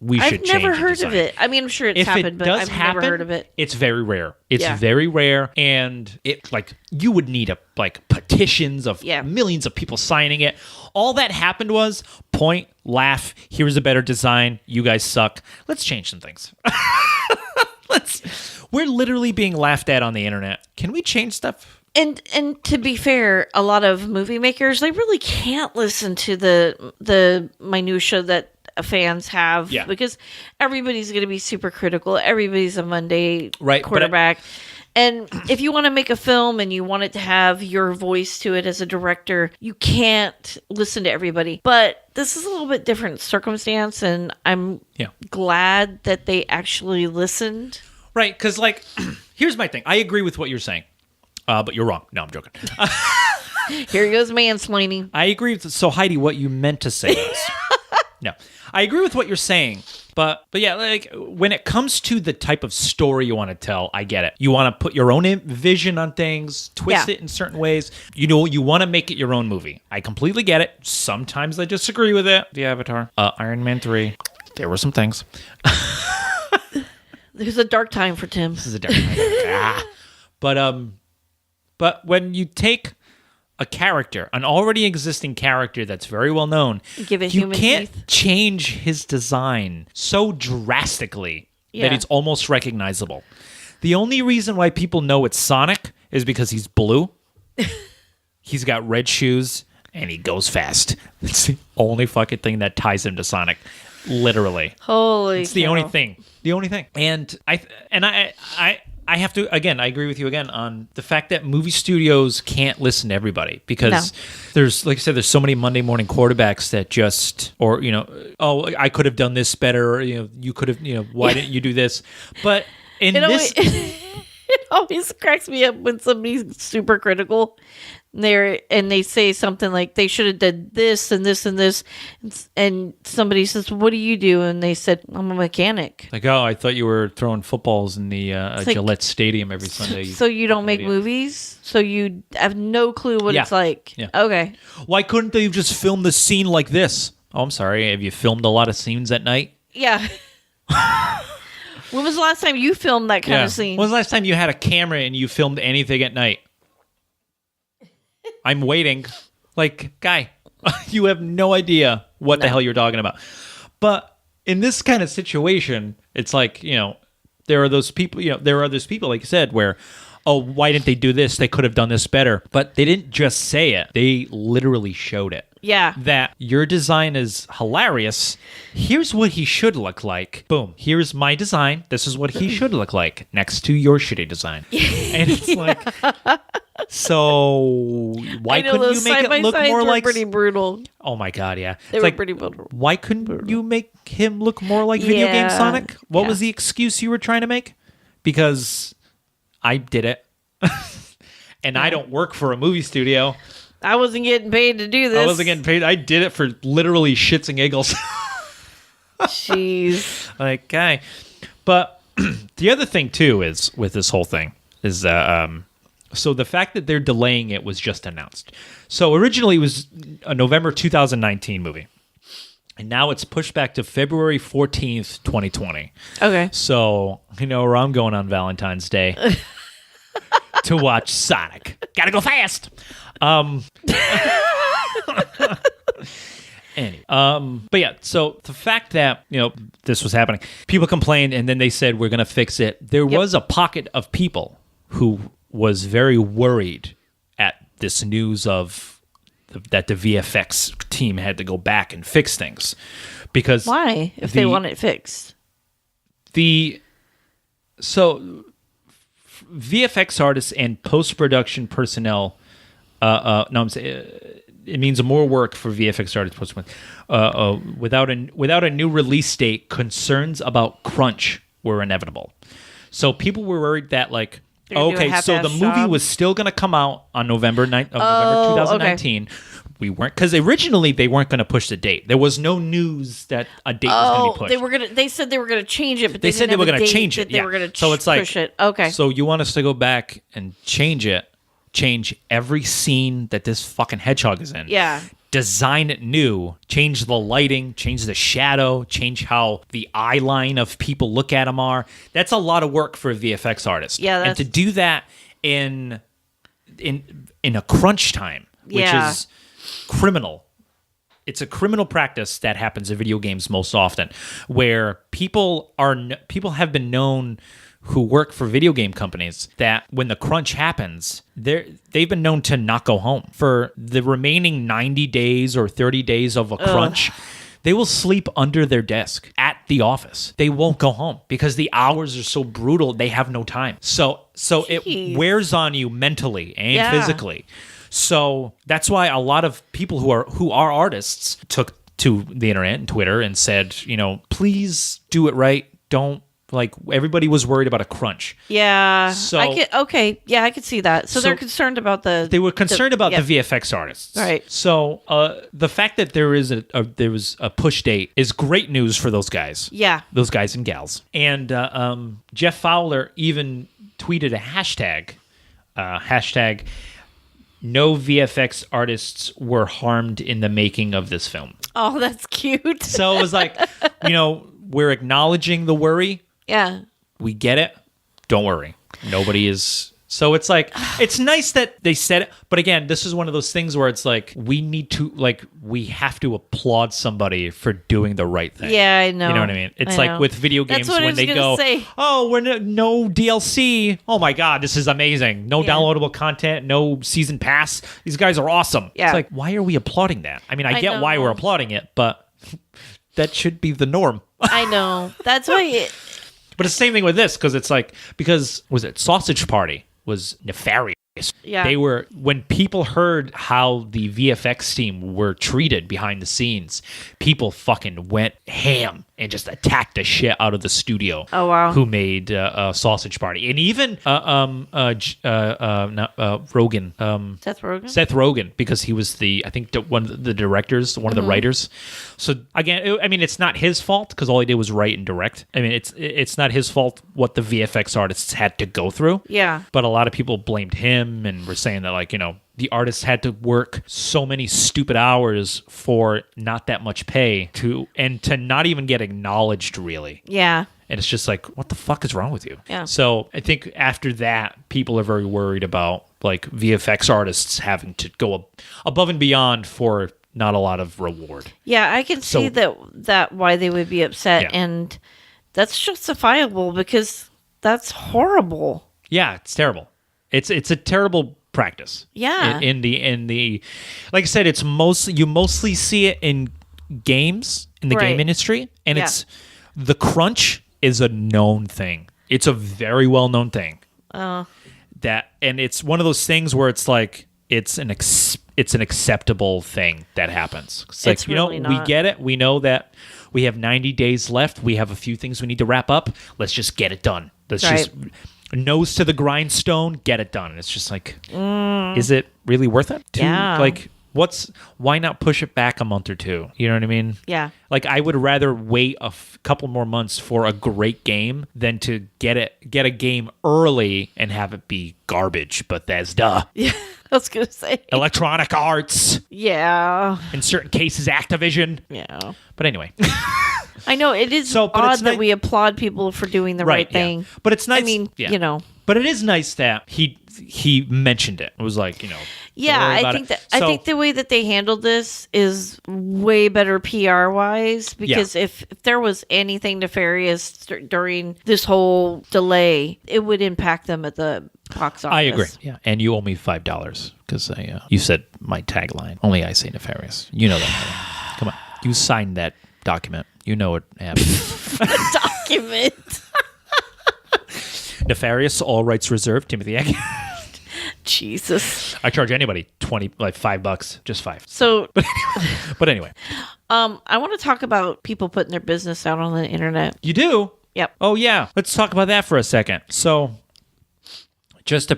we should change I've never heard design? of it. I mean, I'm sure it's happened, but I've never heard of it. It's very rare. It's very rare, and it you would need petitions of millions of people signing it. All that happened was point, laugh, here's a better design, you guys suck. Let's change some things. We're literally being laughed at on the internet. Can we change stuff? And to be fair, a lot of movie makers, they really can't listen to the minutia that fans have because everybody's going to be super critical. Everybody's a Monday quarterback. And if you want to make a film and you want it to have your voice to it as a director, you can't listen to everybody. But this is a little bit different circumstance, and I'm glad that they actually listened. Right, because, like, here's my thing. I agree with what you're saying, but you're wrong. No, I'm joking. Here goes mansplaining. I agree with... So, Heidi, what you meant to say is... No, I agree with what you're saying, but yeah, like when it comes to the type of story you want to tell, I get it. You want to put your own vision on things, twist it in certain ways. You know, you want to make it your own movie. I completely get it. Sometimes I disagree with it. The Avatar, Iron Man 3, there were some things. There's a dark time for Tim. This is a dark time. But when you take a character, an already existing character that's very well known, give it you human can't teeth. change his design so drastically that it's almost recognizable. The only reason why people know it's Sonic is because he's blue, he's got red shoes, and he goes fast. It's the only fucking thing that ties him to Sonic. Literally. Holy It's the only thing. The only thing. And I have to, again, I agree with you again on the fact that movie studios can't listen to everybody because there's, like I said, there's so many Monday morning quarterbacks that just, or, you know, oh, I could have done this better, or, you know, you could have, you know, why didn't you do this? But in it always cracks me up when somebody's super critical and they say something like they should have done this and this and this, and somebody says, "What do you do?" And they said, "I'm a mechanic." Like, oh, I thought you were throwing footballs in the Gillette Stadium every Sunday. So you don't make movies? So you have no clue what it's like? Yeah. Okay. Why couldn't they just film the scene like this? Oh, I'm sorry. Have you filmed a lot of scenes at night? Yeah. When was the last time you filmed that kind of scene? When was the last time you had a camera and you filmed anything at night? I'm waiting. Like, guy, you have no idea what the hell you're talking about. But in this kind of situation, it's like, you know, there are those people, like you said, where, oh, why didn't they do this? They could have done this better. But they didn't just say it. They literally showed it. Yeah. That your design is hilarious. Here's what he should look like. Boom. Here's my design. This is what he should look like next to your shitty design. And it's like, so why couldn't you make it look more like... pretty brutal. Oh my God, yeah. They were pretty brutal. Why couldn't you make him look more like video game Sonic? What was the excuse you were trying to make? Because I did it. And I don't work for a movie studio. I wasn't getting paid to do this. I wasn't getting paid. I did it for literally shits and giggles. Jeez. Like, guy. But the other thing, too, is with this whole thing is so the fact that they're delaying it was just announced. So originally it was a November 2019 movie. And now it's pushed back to February 14th, 2020. Okay. So, you know where I'm going on Valentine's Day. To watch Sonic. Gotta go fast. But yeah, so the fact that, you know, this was happening, people complained and then they said, we're going to fix it. There was a pocket of people who was very worried at this news of that the VFX team had to go back and fix things. Because why? If they want it fixed? So VFX artists and post-production personnel, I'm saying it means more work for VFX artists post-production. Without a new release date, concerns about crunch were inevitable. So people were worried that, like, okay, so the movie was still going to come out on November 2019. Okay. We weren't, because originally they weren't going to push the date. There was no news that a date was going to be pushed. They said they were going to change it, but they said they were going to change it. They were going to so it's like, push it. Okay. So you want us to go back and change it, change every scene that this fucking hedgehog is in. Yeah. Design it new, change the lighting, change the shadow, change how the eye line of people look at them are. That's a lot of work for a VFX artist. Yeah. And to do that in a crunch time, which is criminal it's a criminal practice that happens in video games most often, where people have been known who work for video game companies that when the crunch happens, they've been known to not go home for the remaining 90 days or 30 days of a crunch. They will sleep under their desk at the office. They won't go home because the hours are so brutal. They have no time. So it wears on you mentally and physically. So that's why a lot of people who are artists took to the internet and Twitter and said, please do it right. Don't. Like, everybody was worried about a crunch. Yeah. So, I could see that. So they're concerned about They were concerned about the VFX artists. Right. So the fact that there was a push date is great news for those guys. Yeah. Those guys and gals. And Jeff Fowler even tweeted a hashtag no VFX artists were harmed in the making of this film. Oh, that's cute. So it was like, we're acknowledging the worry. Yeah. We get it. Don't worry. Nobody is. So it's like, it's nice that they said it. But again, this is one of those things where it's like, we have to applaud somebody for doing the right thing. Yeah, I know. You know what I mean? It's like with video games when they go, we're no DLC. Oh my God, this is amazing. No downloadable content, no season pass. These guys are awesome. Yeah. It's like, why are we applauding that? I mean, I get why we're applauding it, but that should be the norm. I know. That's why But it's the same thing with this, because was it Sausage Party was nefarious. Yeah. They were, when people heard how the VFX team were treated behind the scenes, people fucking went ham and just attacked the shit out of the studio. Oh wow! Who made Sausage Party, and even Rogen, Seth Rogen, because he was one of the directors, one of the writers. So again, I mean, it's not his fault because all he did was write and direct. I mean, it's not his fault what the VFX artists had to go through. Yeah, but a lot of people blamed him and were saying that the artists had to work so many stupid hours for not that much pay to not even get acknowledged, really. Yeah. And it's just like, what the fuck is wrong with you? Yeah. So I think after that, people are very worried about VFX artists having to go above and beyond for not a lot of reward. Yeah, I can see that why they would be upset, and that's justifiable because that's horrible. Yeah, it's terrible. It's a terrible practice. Yeah. In the like I said, you mostly see it in games, in the game industry, and it's the crunch is a known thing. It's a very well known thing. And it's one of those things where it's like it's an acceptable thing that happens. It's like, really we get it. We know that we have 90 days left. We have a few things we need to wrap up. Let's just get it done. Let's just nose to the grindstone, get it done. And it's just like, is it really worth it? Why not push it back a month or two? You know what I mean? Yeah. I would rather wait a couple more months for a great game than to get a game early and have it be garbage. Bethesda. Yeah, I was going to say. Electronic Arts. Yeah. In certain cases, Activision. Yeah. But anyway. I know it is odd that we applaud people for doing the right thing. Yeah. But it's nice. I mean, But it is nice that he mentioned it. It was like, Yeah, I think the way that they handled this is way better PR wise, because if there was anything nefarious during this whole delay, it would impact them at the box office. I agree. Yeah, and you owe me $5 because you said my tagline. Only I say nefarious. You know that. Come on, you signed that document. You know what happened. Document. Nefarious, all rights reserved. Timothy Egg. Jesus. I charge anybody $5, just $5. So, but anyway, I want to talk about people putting their business out on the internet. You do? Yep. Oh yeah, let's talk about that for a second. So, just to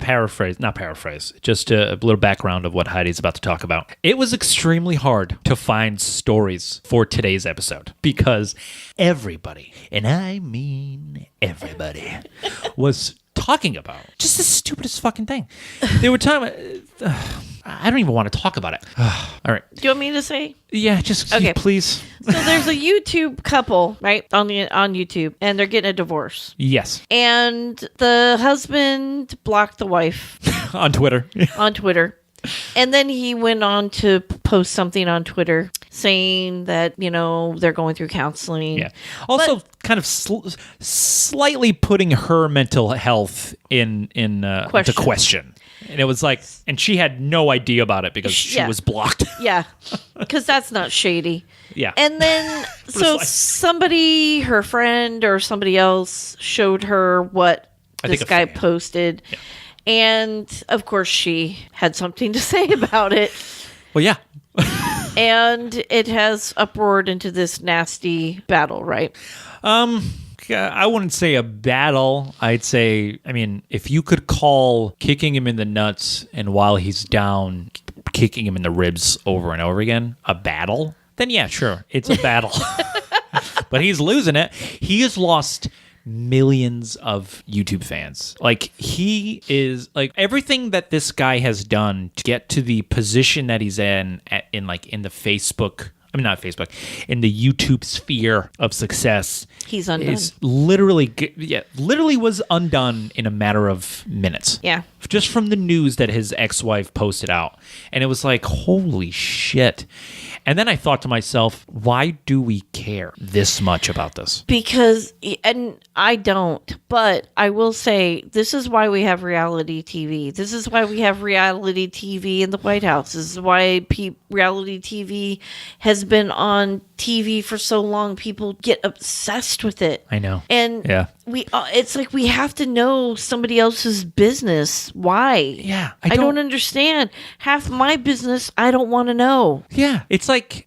not paraphrase, just a little background of what Heidi's about to talk about. It was extremely hard to find stories for today's episode because everybody, and I mean everybody, was talking about just the stupidest fucking thing. They were talking I don't even want to talk about it. All right. Do you want me to say? Yeah, just please. So there's a YouTube couple, right, on YouTube, and they're getting a divorce. Yes. And the husband blocked the wife on Twitter. On Twitter. And then he went on to post something on Twitter saying that, they're going through counseling. Yeah. Also, kind of slightly putting her mental health into question. And it was like, and she had no idea about it because she was blocked. Yeah. Because that's not shady. Yeah. And then, so somebody, her friend or somebody else showed her what this guy posted. Yeah. And, of course, she had something to say about it. Well, yeah. And it has uproared into this nasty battle, right? I wouldn't say a battle. I'd say, if you could call kicking him in the nuts and while he's down, kicking him in the ribs over and over again a battle, then yeah, sure, it's a battle. But he's losing it. He has lost millions of YouTube fans. Like, he is like, everything that this guy has done to get to the position that he's in the Facebook, not Facebook, in the YouTube sphere of success. He's undone. Is literally was undone in a matter of minutes. Yeah. Just from the news that his ex-wife posted out. And it was like, holy shit. And then I thought to myself, why do we care this much about this? Because, and I don't, but I will say, this is why we have reality TV. This is why we have reality TV in the White House. This is why reality TV has been on TV for so long. People get obsessed with it. I know. And it's like we have to know somebody else's business. Why? Yeah. I don't understand. Half my business, I don't want to know. Yeah. It's like,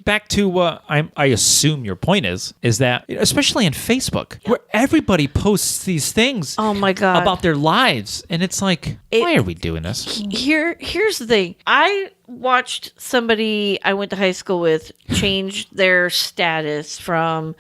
back to what I assume your point is that, especially in Facebook, where everybody posts these things oh my God. About their lives. And it's like, why are we doing this? Here's the thing. I watched somebody I went to high school with change their status from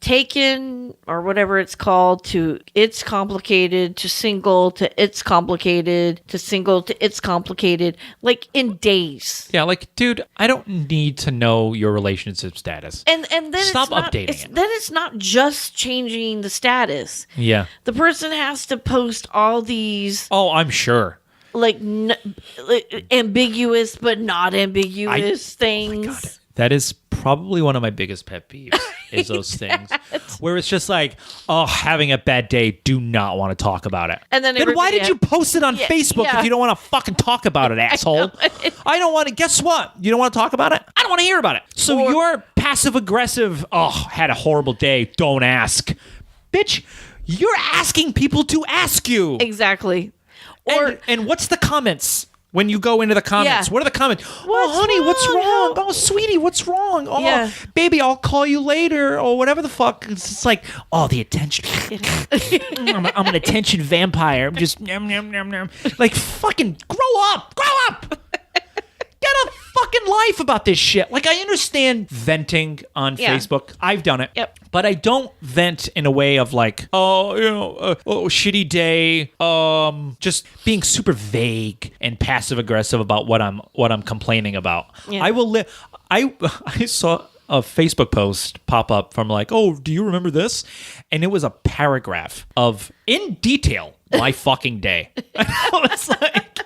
taken or whatever it's called to it's complicated to single to it's complicated to single to it's complicated, like in days. Yeah, like, dude, I don't need to know your relationship status. And then stop updating it. Then it's not just changing the status. Yeah. The person has to post all these. Oh, I'm sure. Like ambiguous but not ambiguous things. Oh my God. That is probably one of my biggest pet peeves is those things where it's just like, oh, having a bad day, do not want to talk about it. And then why did you post it on Facebook if you don't want to fucking talk about it, asshole? I don't want to. Guess what? You don't want to talk about it? I don't want to hear about it. So you're passive aggressive. Oh, had a horrible day. Don't ask. Bitch, you're asking people to ask you. Exactly. And what's the comments when you go into the comments? Yeah. What are the comments? Honey, what's wrong? Oh, sweetie, what's wrong? Oh, baby, I'll call you later or whatever the fuck. It's just like, oh, the attention. I'm an attention vampire. I'm just, like, fucking grow up. Grow up. Get a fucking life about this shit. Like, I understand venting on Facebook. I've done it. Yep. But I don't vent in a way of like, shitty day. Just being super vague and passive aggressive about what I'm complaining about. Yeah. I saw a Facebook post pop up from like, oh, do you remember this? And it was a paragraph of in detail my fucking day. I was like.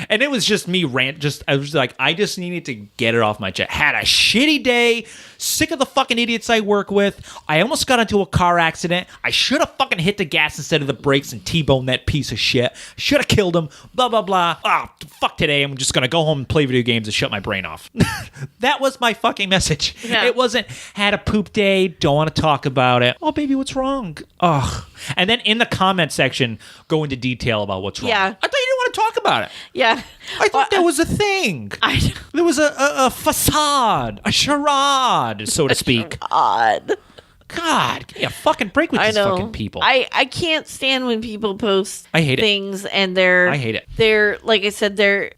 And it was just me I was like, I just needed to get it off my chest. Had a shitty day, sick of the fucking idiots I work with. I almost got into a car accident. I should have fucking hit the gas instead of the brakes and T-boned that piece of shit. Should have killed him, blah, blah, blah. Fuck today. I'm just going to go home and play video games and shut my brain off. That was my fucking message. Yeah. It wasn't, had a poop day, don't want to talk about it. Oh, baby, what's wrong? Ugh. And then in the comment section, go into detail about what's wrong. Yeah. I thought you didn't want to talk about it. Yeah. I thought there was a thing. There was a facade, a charade, so to speak. God, give me a fucking break with these fucking people. I can't stand when people post I hate things it. and I hate it. They're like I said, they're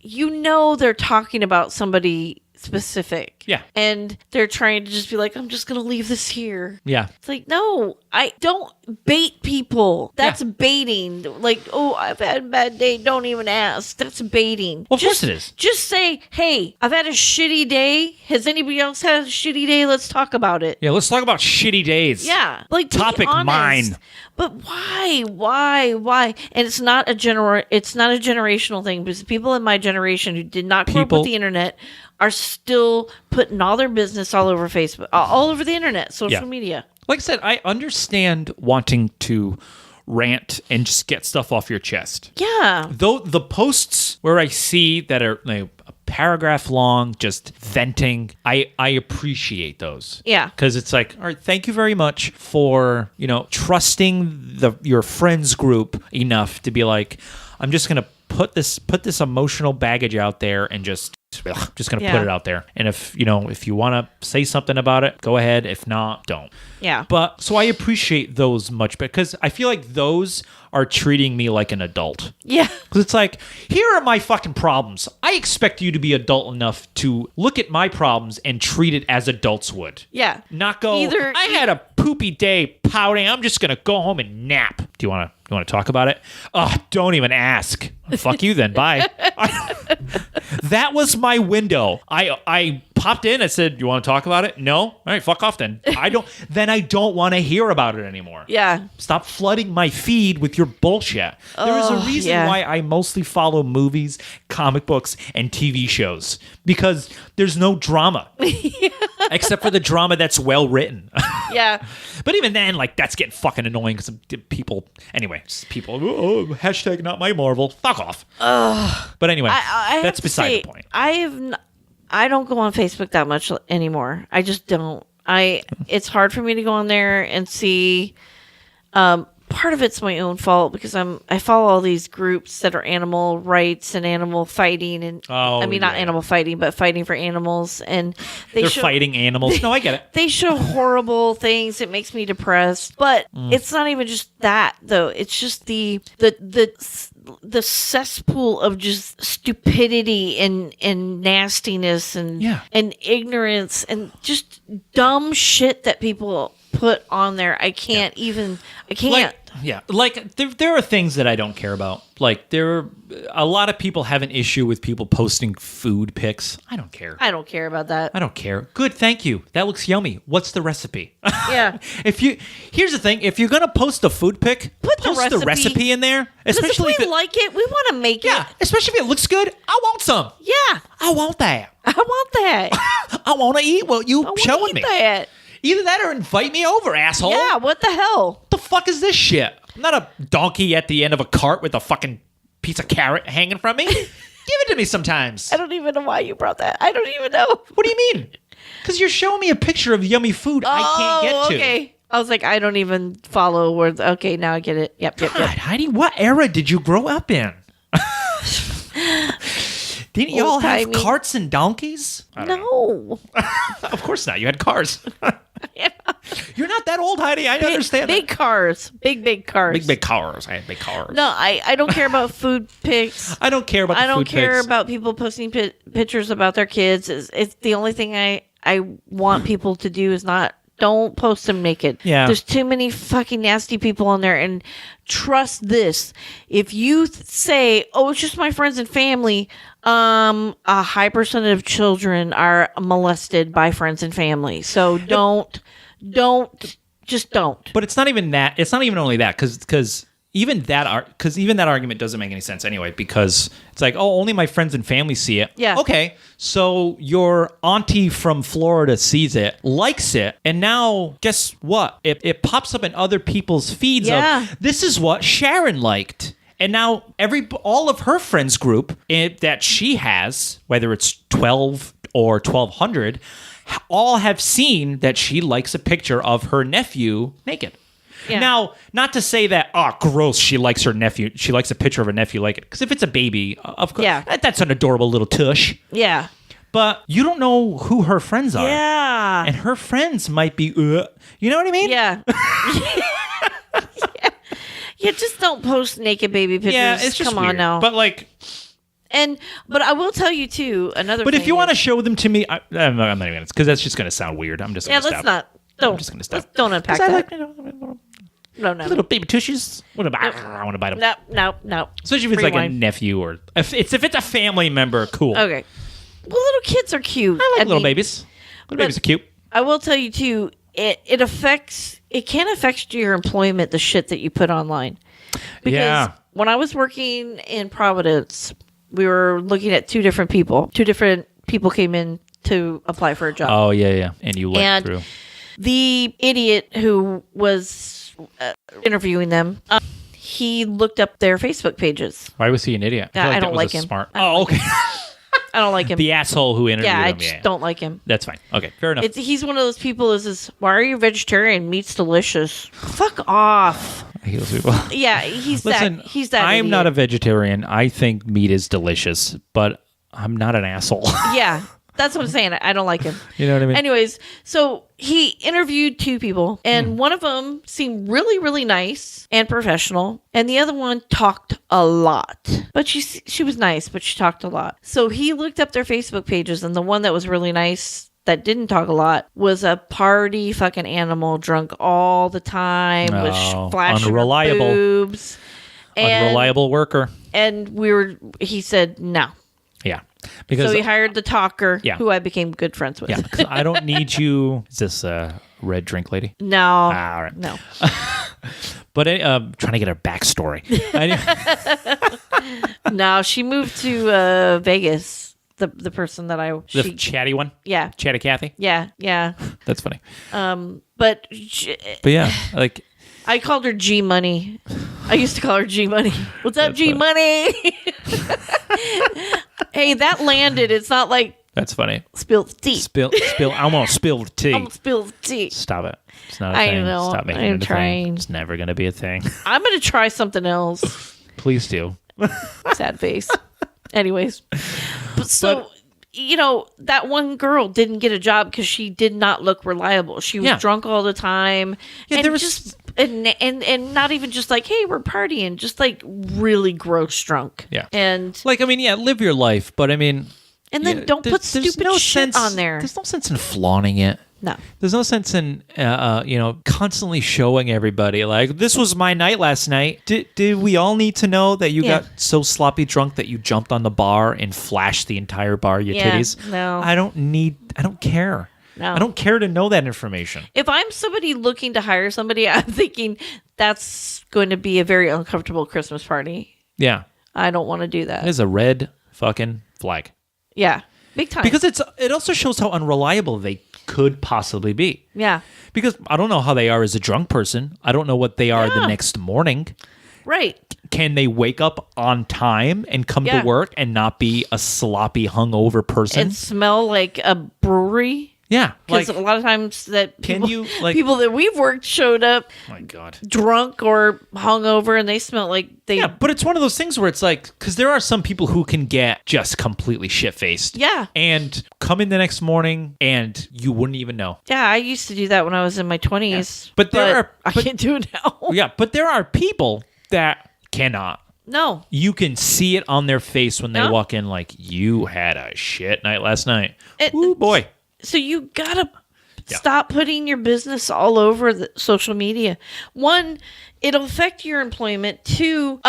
talking about somebody's specific. Yeah. And they're trying to just be like, I'm just going to leave this here. Yeah. It's like, no, I don't bait people. That's baiting. Like, oh, I've had a bad day. Don't even ask. That's baiting. Well, of course it is. Just say, hey, I've had a shitty day. Has anybody else had a shitty day? Let's talk about it. Yeah, let's talk about shitty days. Yeah. Like, Topic mine. But why? And it's not a generational thing, because people in my generation who did not grow up with the internet are still putting all their business all over Facebook, all over the internet, social media. Like I said, I understand wanting to rant and just get stuff off your chest. Yeah. Though the posts where I see that are like a paragraph long, just venting, I appreciate those. Yeah. Because it's like, all right, thank you very much for, trusting your friends group enough to be like, I'm just going to put this emotional baggage out there and just going to put it out there. And if you want to say something about it, go ahead. If not, don't. Yeah. But so I appreciate those much better, because I feel like those are treating me like an adult. Yeah. Because it's like, here are my fucking problems. I expect you to be adult enough to look at my problems and treat it as adults would. Yeah. Not go, I had a poopy day pouting. I'm just going to go home and nap. Do you want to talk about it? Oh, don't even ask. Fuck you then. Bye. That was my window. I popped in. I said, you want to talk about it? No? All right, fuck off then. I don't want to hear about it anymore. Yeah. Stop flooding my feed with your bullshit. There is a reason why I mostly follow movies, comic books, and TV shows, because there's no drama. Except for the drama that's well written. Yeah. But even then, like, that's getting fucking annoying because people, hashtag not my Marvel. Fuck off. But anyway, that's beside the point. I don't go on Facebook that much anymore. I just don't. It's hard for me to go on there and see. Part of it's my own fault, because I follow all these groups that are animal rights and animal fighting, and not animal fighting, but fighting for animals, and they're fighting animals. No, I get it. They show horrible things. It makes me depressed, but it's not even just that though. It's just the cesspool of just stupidity and nastiness and ignorance and just dumb shit that people put on there. I can't. Like there are things that I don't care about. Like a lot of people have an issue with people posting food pics. I don't care. I don't care about that. I don't care. Good, thank you. That looks yummy. What's the recipe? Yeah. Here's the thing. If you're gonna post a food pic, post the recipe in there. Especially if we like it, we want to make it. Yeah. Especially if it looks good. I want some. Yeah. I want that. I want that. I want to eat what you showing me. That. Either that or invite me over, asshole. Yeah, what the hell? What the fuck is this shit? I'm not a donkey at the end of a cart with a fucking piece of carrot hanging from me. Give it to me sometimes. I don't even know why you brought that. I don't even know. What do you mean? Because you're showing me a picture of yummy food I can't get to. Okay. I was like, I don't even follow words. Okay, now I get it. Yep. God, Heidi, what era did you grow up in? Didn't you all have carts and donkeys? No. Of course not. You had cars. Yeah. You're not that old, Heidi. I understand. Big cars. Big cars. Big cars. I had big cars. No, I don't care about food pics. I don't care about I don't care about people posting pictures about their kids. It's the only thing I want people to do is don't post them naked. Yeah. There's too many fucking nasty people on there. And trust this. If you say, oh, it's just my friends and family, a high percentage of children are molested by friends and family. So don't. But it's not even that. It's not even only that, because even that argument doesn't make any sense anyway, because it's like, oh, only my friends and family see it. Yeah. Okay. So your auntie from Florida sees it, likes it, and now guess what? It pops up in other people's feeds of, this is what Sharon liked. And now all of her friends group that she has, whether it's 12 or 1,200, all have seen that she likes a picture of her nephew naked. Yeah. Now, not to say that, gross, she likes her nephew. She likes a picture of her nephew like it. Because if it's a baby, of course, that's an adorable little tush. Yeah. But you don't know who her friends are. Yeah. And her friends might be, you know what I mean? Yeah. Yeah, just don't post naked baby pictures. Yeah, it's just Come weird. on now. But like... But I will tell you too, another But thing if you want to is- show them to me, I'm not even because that's just going to sound weird. I'm just Yeah, going to let's stop. not. I'm just going to stop. Don't unpack 'Cause I that. like No. little baby tushies. I want to bite them. No. Especially if it's like a Rewind. nephew or if it's a family member, cool. Okay. Well, little kids are cute. I like little mean, babies. Little babies are cute. I will tell you too, it can affect your employment, the shit that you put online. Because Yeah. when I was working in Providence, we were looking at two different people. Two different people came in to apply for a job. Oh yeah. And you went And through. the idiot who was interviewing them, he looked up their Facebook pages. Why was he an idiot? Yeah, feel I that don't was like a him. Smart. I don't Oh, like okay. I don't like him. The asshole who interviewed yeah, I him. just don't like him. That's fine. Okay, fair enough. He's one of those people who says, "Why are you vegetarian? Meat's delicious." Fuck off. I hate those people. Yeah, he's Listen, he's that. I'm idiot. not a vegetarian. I think meat is delicious, but I'm not an asshole. Yeah, that's what I'm saying. I don't like him. You know what I mean? Anyways, so he interviewed two people, and one of them seemed really, really nice and professional, and the other one talked a lot. But she was nice, but she talked a lot. So he looked up their Facebook pages, and the one that was really nice that didn't talk a lot was a party fucking animal, drunk all the time, with Oh, flashing unreliable. boobs. Unreliable worker. And he said no. Yeah. Because So he hired the talker, Yeah. who I became good friends with. yeah, 'cause I don't need you. Is this a red drink lady? No. All right. No. But trying to get her backstory. No, she moved to Vegas. The person that The chatty one? yeah. Chatty Cathy? Yeah. That's funny. But But yeah, like I called her G Money. I used to call her G Money. What's up, That's G Money? Hey, that landed. It's not like that's funny. spilled tea. Spill. I'm gonna spill the tea. I'm spilled tea. Stop it. It's not a I thing. know. Stop making I'm it a trying. thing. It's never gonna be a thing. I'm gonna try something else. Please do. Sad face. Anyways, so that one girl didn't get a job because she did not look reliable. She was Yeah. drunk all the time, Yeah, and there was- just and not even just like, hey, we're partying, just like really gross drunk. Yeah. and Like, I mean, yeah, live your life, but I mean, then yeah, don't put there's stupid no shit sense, on there. There's no sense in flaunting it. No. There's no sense in, constantly showing everybody, like, this was my night last night. Did we all need to know that you Yeah. got so sloppy drunk that you jumped on the bar and flashed the entire bar, your Yeah, titties? no. I don't care. No. I don't care to know that information. If I'm somebody looking to hire somebody, I'm thinking that's going to be a very uncomfortable Christmas party. Yeah. I don't want to do that. It is a red fucking flag. Yeah, big time. Because it also shows how unreliable they could possibly be. yeah, Because I don't know how they are as a drunk person. I don't know what they are the Yeah. next morning. right. Can they wake up on time and come Yeah. to work and not be a sloppy, hungover person? And smell like a brewery. Yeah. Because Like, a lot of times that Can people, you, like- people that we've worked showed up oh my God. drunk or hungover, and they smelled like they. Yeah, but it's one of those things where it's like, because there are some people who can get just completely shit-faced. Yeah. And come in the next morning and you wouldn't even know. Yeah, I used to do that when I was in my 20s. But there I can't do it now. Yeah, but there are people that cannot. No. You can see it on their face when they No. walk in, like, you had a shit night last night. It- Ooh, boy. So you gotta Yeah. stop putting your business all over the social media. One, it'll affect your employment. Two,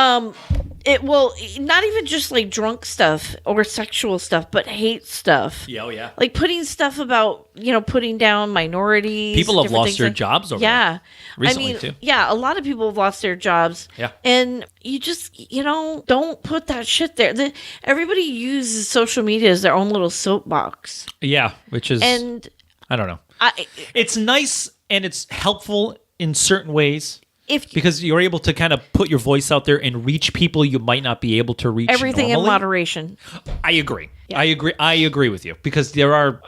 it will not even just like drunk stuff or sexual stuff, but hate stuff. Yeah, oh yeah. Like putting stuff about, putting down minorities. People have different lost things their like- jobs over Yeah. that. Recently, I mean, too. yeah, a lot of people have lost their jobs. Yeah. And you just, don't put that shit there. Everybody uses social media as their own little soapbox. Yeah, which is, And I don't know. I, It's nice and it's helpful in certain ways if because you're able to kind of put your voice out there and reach people you might not be able to reach everything normally. in moderation. I agree. I agree with you because there are,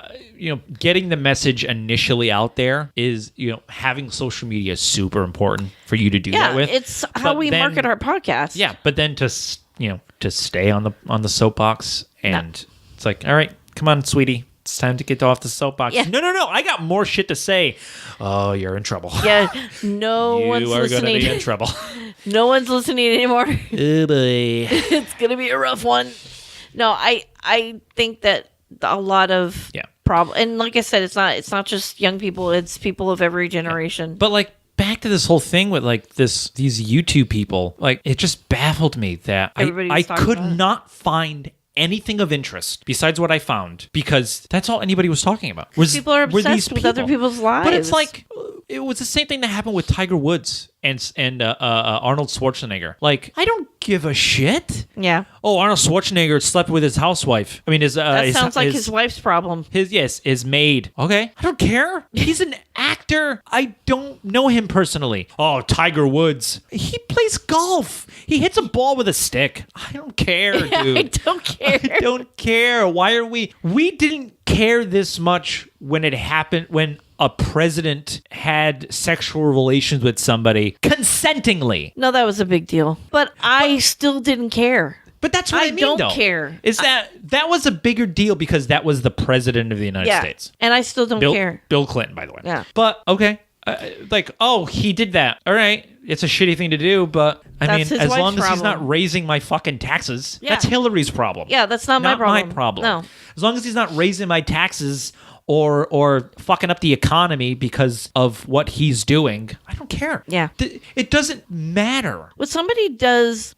getting the message initially out there is, having social media is super important for you to do Yeah, that with. it's how But we then- market our podcast. Yeah, but then to stay on the soapbox and it's like, all right, come on, sweetie. It's time to get off the soapbox. Yeah. No. I got more shit to say. Oh, you're in trouble. Yeah, no You one's are going to listening. be in trouble. No one's listening anymore. Oh, boy. It's gonna be a rough one. No, I think that a lot of problem, and like I said, it's not just young people, it's people of every generation. But like back to this whole thing with like these YouTube people, like it just baffled me that I could not find anything of interest besides what I found, because that's all anybody was talking about. People are obsessed with other people's lives. But it's like, it was the same thing that happened with Tiger Woods and Arnold Schwarzenegger. Like, I don't give a shit. Yeah. Oh, Arnold Schwarzenegger slept with his housewife. I mean, that sounds like his wife's problem. His maid. Okay, I don't care. He's an actor. I don't know him personally. Oh, Tiger Woods. He plays golf. He hits a ball with a stick. I don't care, dude. I don't care. I don't care. Why are we didn't care this much when it happened, when a president had sexual relations with somebody consentingly. No, that was a big deal. But I still didn't care. But that's what I mean, don't though. care. Is that was a bigger deal because that was the president of the United States. And I still don't care. Bill Clinton, by the way. Yeah. But, okay. He did that. All right. It's a shitty thing to do, but as long as he's not raising my fucking taxes, that's Hillary's problem. Yeah, that's not my problem. My problem. No. As long as he's not raising my taxes or fucking up the economy because of what he's doing, I don't care. Yeah. It doesn't matter. What somebody does,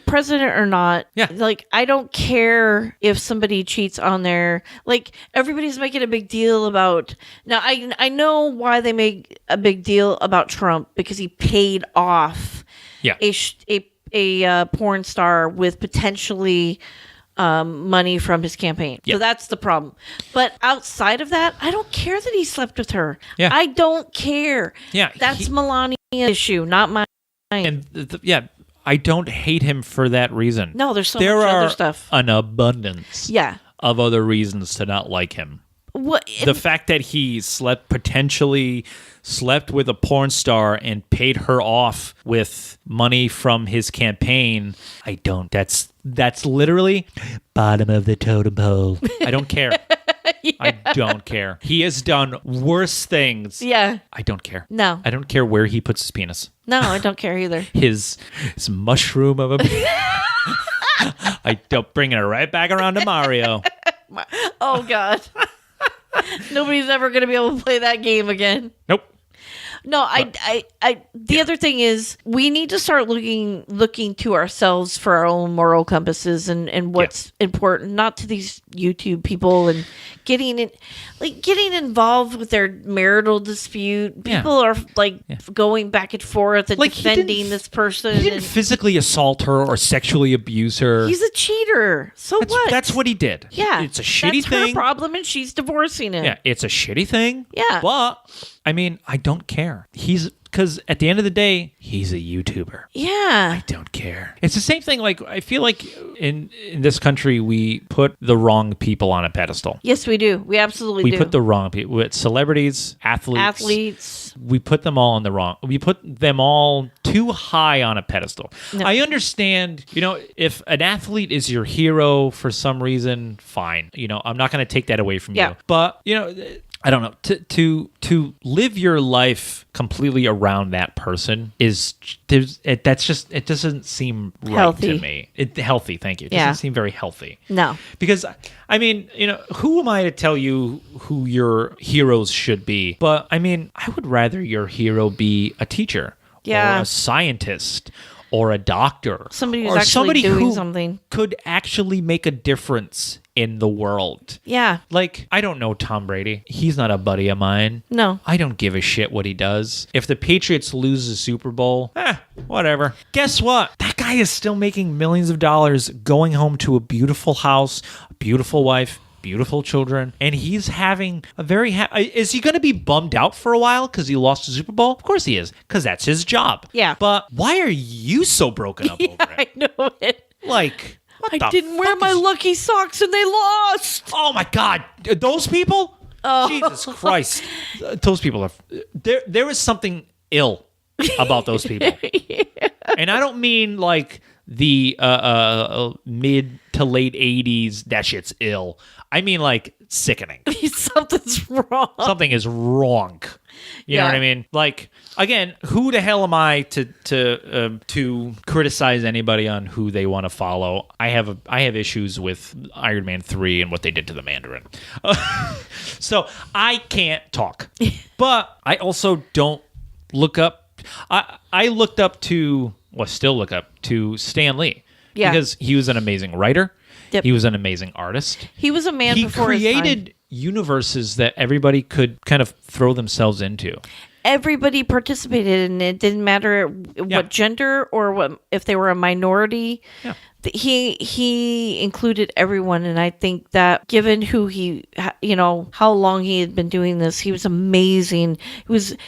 president or not, like, I don't care if somebody cheats on their, like, everybody's making a big deal about, now I know why they make a big deal about Trump, because he paid off a porn star with potentially money from his campaign. So that's the problem. But outside of that, I don't care that he slept with her. Yeah. I don't care. Yeah. That's Melania's issue, not mine. And I don't hate him for that reason. No, there's so much other stuff. An abundance of other reasons to not like him. The fact that he potentially slept with a porn star and paid her off with money from his campaign, that's literally bottom of the totem pole. I don't care. I don't care. He has done worse things. Yeah. I don't care. No. I don't care where he puts his penis. No, I don't care either. His mushroom of a I don't, bring it right back around to Mario. Oh, God. Nobody's ever going to be able to play that game again. Nope. No, the other thing is we need to start looking to ourselves for our own moral compasses and what's important, not to these YouTube people and getting involved with their marital dispute. People are going back and forth and defending this person. He didn't physically assault her or sexually abuse her. He's a cheater. What? That's what he did. Yeah. It's a shitty thing. That's her problem, and she's divorcing him. Yeah, it's a shitty thing. Yeah. But I don't care. Because at the end of the day, he's a YouTuber. Yeah. I don't care. It's the same thing. Like, I feel like in this country, we put the wrong people on a pedestal. Yes, we do. We absolutely do. We put the wrong people. With celebrities, athletes. We put them all on the wrong. We put them all too high on a pedestal. No. I understand, if an athlete is your hero for some reason, fine. I'm not going to take that away from you. But, I don't know. To live your life completely around that person it doesn't seem right healthy to me. Healthy, thank you. It doesn't seem very healthy. No. Because who am I to tell you who your heroes should be? But I would rather your hero be a teacher or a scientist or a doctor. Somebody who's actually doing something. Could actually make a difference in the world. Yeah. Like, I don't know Tom Brady. He's not a buddy of mine. No. I don't give a shit what he does. If the Patriots lose the Super Bowl, whatever. Guess what? That guy is still making millions of dollars, going home to a beautiful house, a beautiful wife, beautiful children, and he's having a very is he going to be bummed out for a while because he lost the Super Bowl? Of course he is, because that's his job. Yeah. But why are you so broken up over it? I know it. Like, I didn't wear my lucky socks and they lost. Oh my God. Those people? Oh. Jesus Christ. Those people are... There is something ill about those people. And I don't mean like the mid to late 80s, that shit's ill. I mean like sickening. Something's wrong. Something is wrong. You know what I mean? Like, again, who the hell am I to criticize anybody on who they want to follow? I have issues with Iron Man 3 and what they did to the Mandarin. So I can't talk. But I also don't look up. I looked up to, well, still look up to Stan Lee. Yeah. Because he was an amazing writer. Yep. He was an amazing artist. He was a man before his time. He created universes that everybody could kind of throw themselves into. Everybody participated, and it didn't matter what gender or what if they were a minority. Yeah. He included everyone, and I think that given who he, how long he had been doing this, he was amazing.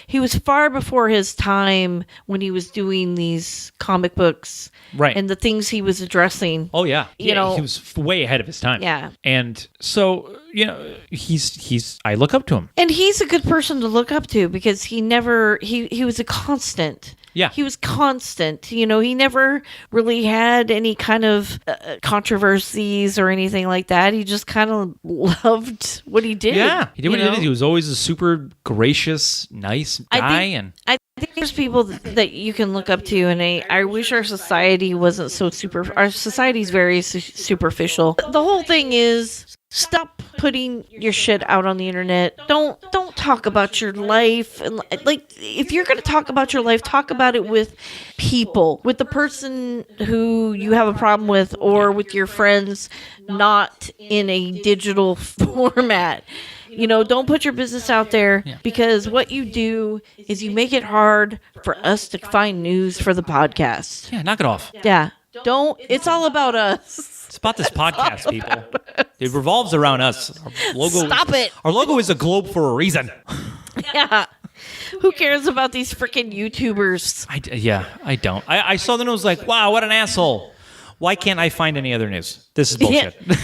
He was far before his time when he was doing these comic books, right? And the things he was addressing. Oh yeah, he was way ahead of his time. Yeah, and so he's I look up to him, and he's a good person to look up to because he was a constant. Yeah. He was constant. He never really had any kind of controversies or anything like that. He just kind of loved what he did. Yeah. He did what he did. He was always a super gracious, nice guy. I think there's people that you can look up to, and I wish our society wasn't so our society's very superficial. The whole thing is, stop putting your shit out on the internet. Don't talk about your life. And like, if you're going to talk about your life, talk about it with people, with the person who you have a problem with, or with your friends, not in a digital format. Don't put your business out there, because what you do is you make it hard for us to find news for the podcast. Yeah, knock it off. Yeah. It's all about us. It's about this podcast, people. It revolves around us. Our logo, stop it. Our logo is a globe for a reason. Yeah. Who cares about these freaking YouTubers? I don't. I saw the news like, wow, what an asshole. Why can't I find any other news? This is bullshit. Yeah.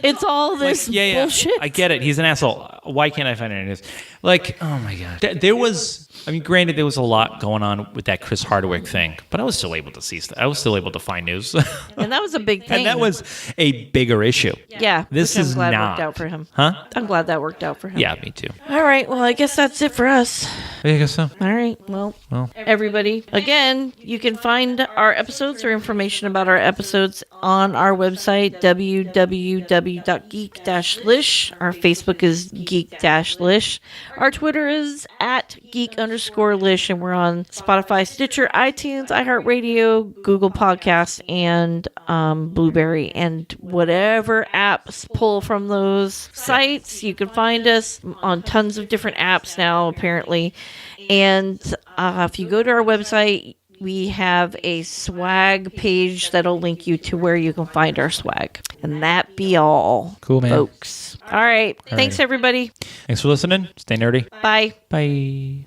It's all this bullshit. I get it. He's an asshole. Why can't I find any news? Like, oh my God. Granted, there was a lot going on with that Chris Hardwick thing, but I was still able to see stuff. I was still able to find news. And that was a big thing. And that was a bigger issue. Yeah. This is not. I'm glad worked out for him. Huh? I'm glad that worked out for him. Yeah, me too. All right. Well, I guess that's it for us. I guess so. All right. Well, everybody, again, you can find our episodes or information about our episodes on our website, www.geek-lish. Our Facebook is geek-lish. Our Twitter is @geek_lish, and we're on Spotify, Stitcher, iTunes, iHeartRadio, Google Podcasts, and Blueberry, and whatever apps pull from those sites. You can find us on tons of different apps now, apparently. And if you go to our website, we have a swag page that'll link you to where you can find our swag. And that be all. Cool, man. Folks. All right. Thanks, everybody. Thanks for listening. Stay nerdy. Bye. Bye.